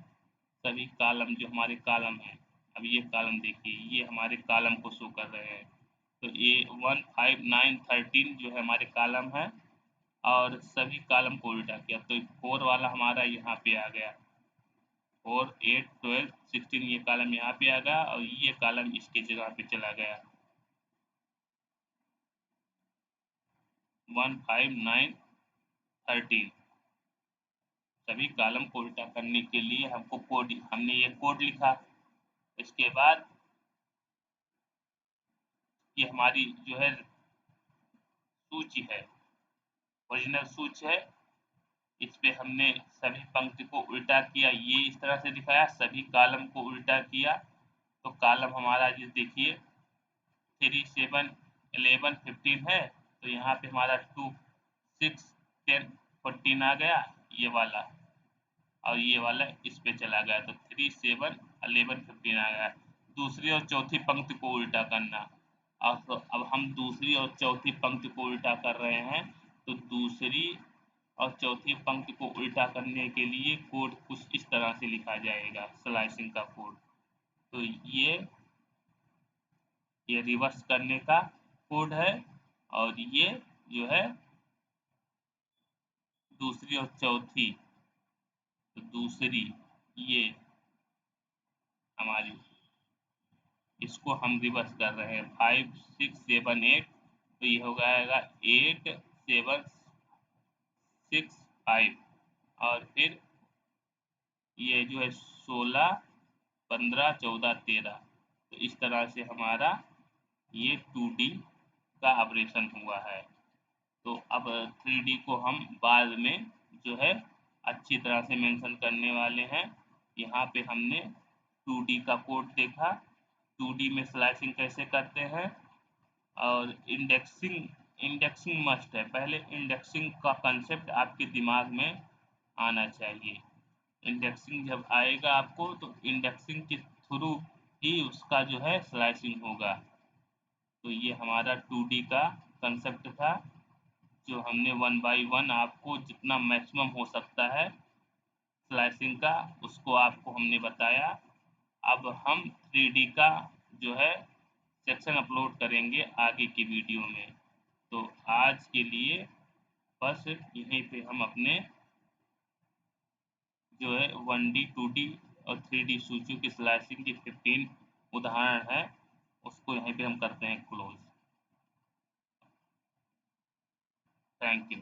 सभी कॉलम जो हमारे कॉलम है, अब ये कॉलम देखिए, ये हमारे कॉलम को शो कर रहे हैं। तो ये 1 5 9 13 जो है हमारे कॉलम है, और सभी कॉलम को उल्टा किया, तो 4 वाला हमारा यहाँ पे आ गया, 4 8 12 16, ये कॉलम यहाँ पे आ गया और ये कॉलम इसके जगह पे चला गया, 1 5 9 13। सभी कॉलम को उल्टा करने के लिए हमने ये कोड लिखा। इसके बाद ये हमारी जो है सूची है, ओरिजिनल सूची है, इस पे हमने सभी पंक्ति को उल्टा किया, ये इस तरह से दिखाया, सभी कॉलम को उल्टा किया। तो कॉलम हमारा ये देखिए 3 7 11 15 है, तो यहाँ पे हमारा 2 6 10 14 आ गया, ये वाला, और ये वाला इस पे चला गया, तो 3 7 11 15 आ गया। दूसरी और चौथी पंक्ति को उल्टा करना, और तो अब हम दूसरी और चौथी पंक्ति को उल्टा कर रहे हैं, तो दूसरी और चौथी पंक्ति को उल्टा करने के लिए कोड कुछ इस तरह से लिखा जाएगा, स्लाइसिंग का कोड। तो ये रिवर्स करने का कोड है, और ये जो है दूसरी और चौथी, तो दूसरी ये हमारी, इसको हम रिवर्स कर रहे हैं, 5 6 7 8, तो ये हो जाएगा 8 7 6 5, और फिर ये जो है 16 15 14 13। तो इस तरह से हमारा ये 2D का ऑपरेशन हुआ है। तो अब 3D को हम बाद में जो है अच्छी तरह से मेंशन करने वाले हैं। यहाँ पे हमने 2D का कोड देखा, 2D में स्लाइसिंग कैसे करते हैं, और इंडेक्सिंग इंडेक्सिंग मस्ट है, पहले इंडेक्सिंग का कंसेप्ट आपके दिमाग में आना चाहिए। इंडेक्सिंग जब आएगा आपको, तो इंडेक्सिंग के थ्रू ही उसका जो है स्लाइसिंग होगा। तो ये हमारा 2D का कंसेप्ट था, जो हमने 1 बाई 1 आपको जितना मैक्सिमम हो सकता है स्लाइसिंग का उसको आपको हमने बताया। अब हम 3D का जो है सेक्शन अपलोड करेंगे आगे की वीडियो में। तो आज के लिए बस यहीं पे हम अपने जो है 1D 2D और 3D सूचियों की स्लाइसिंग की 15 उदाहरण है, उसको यहीं पे हम करते हैं क्लोज। Thank you.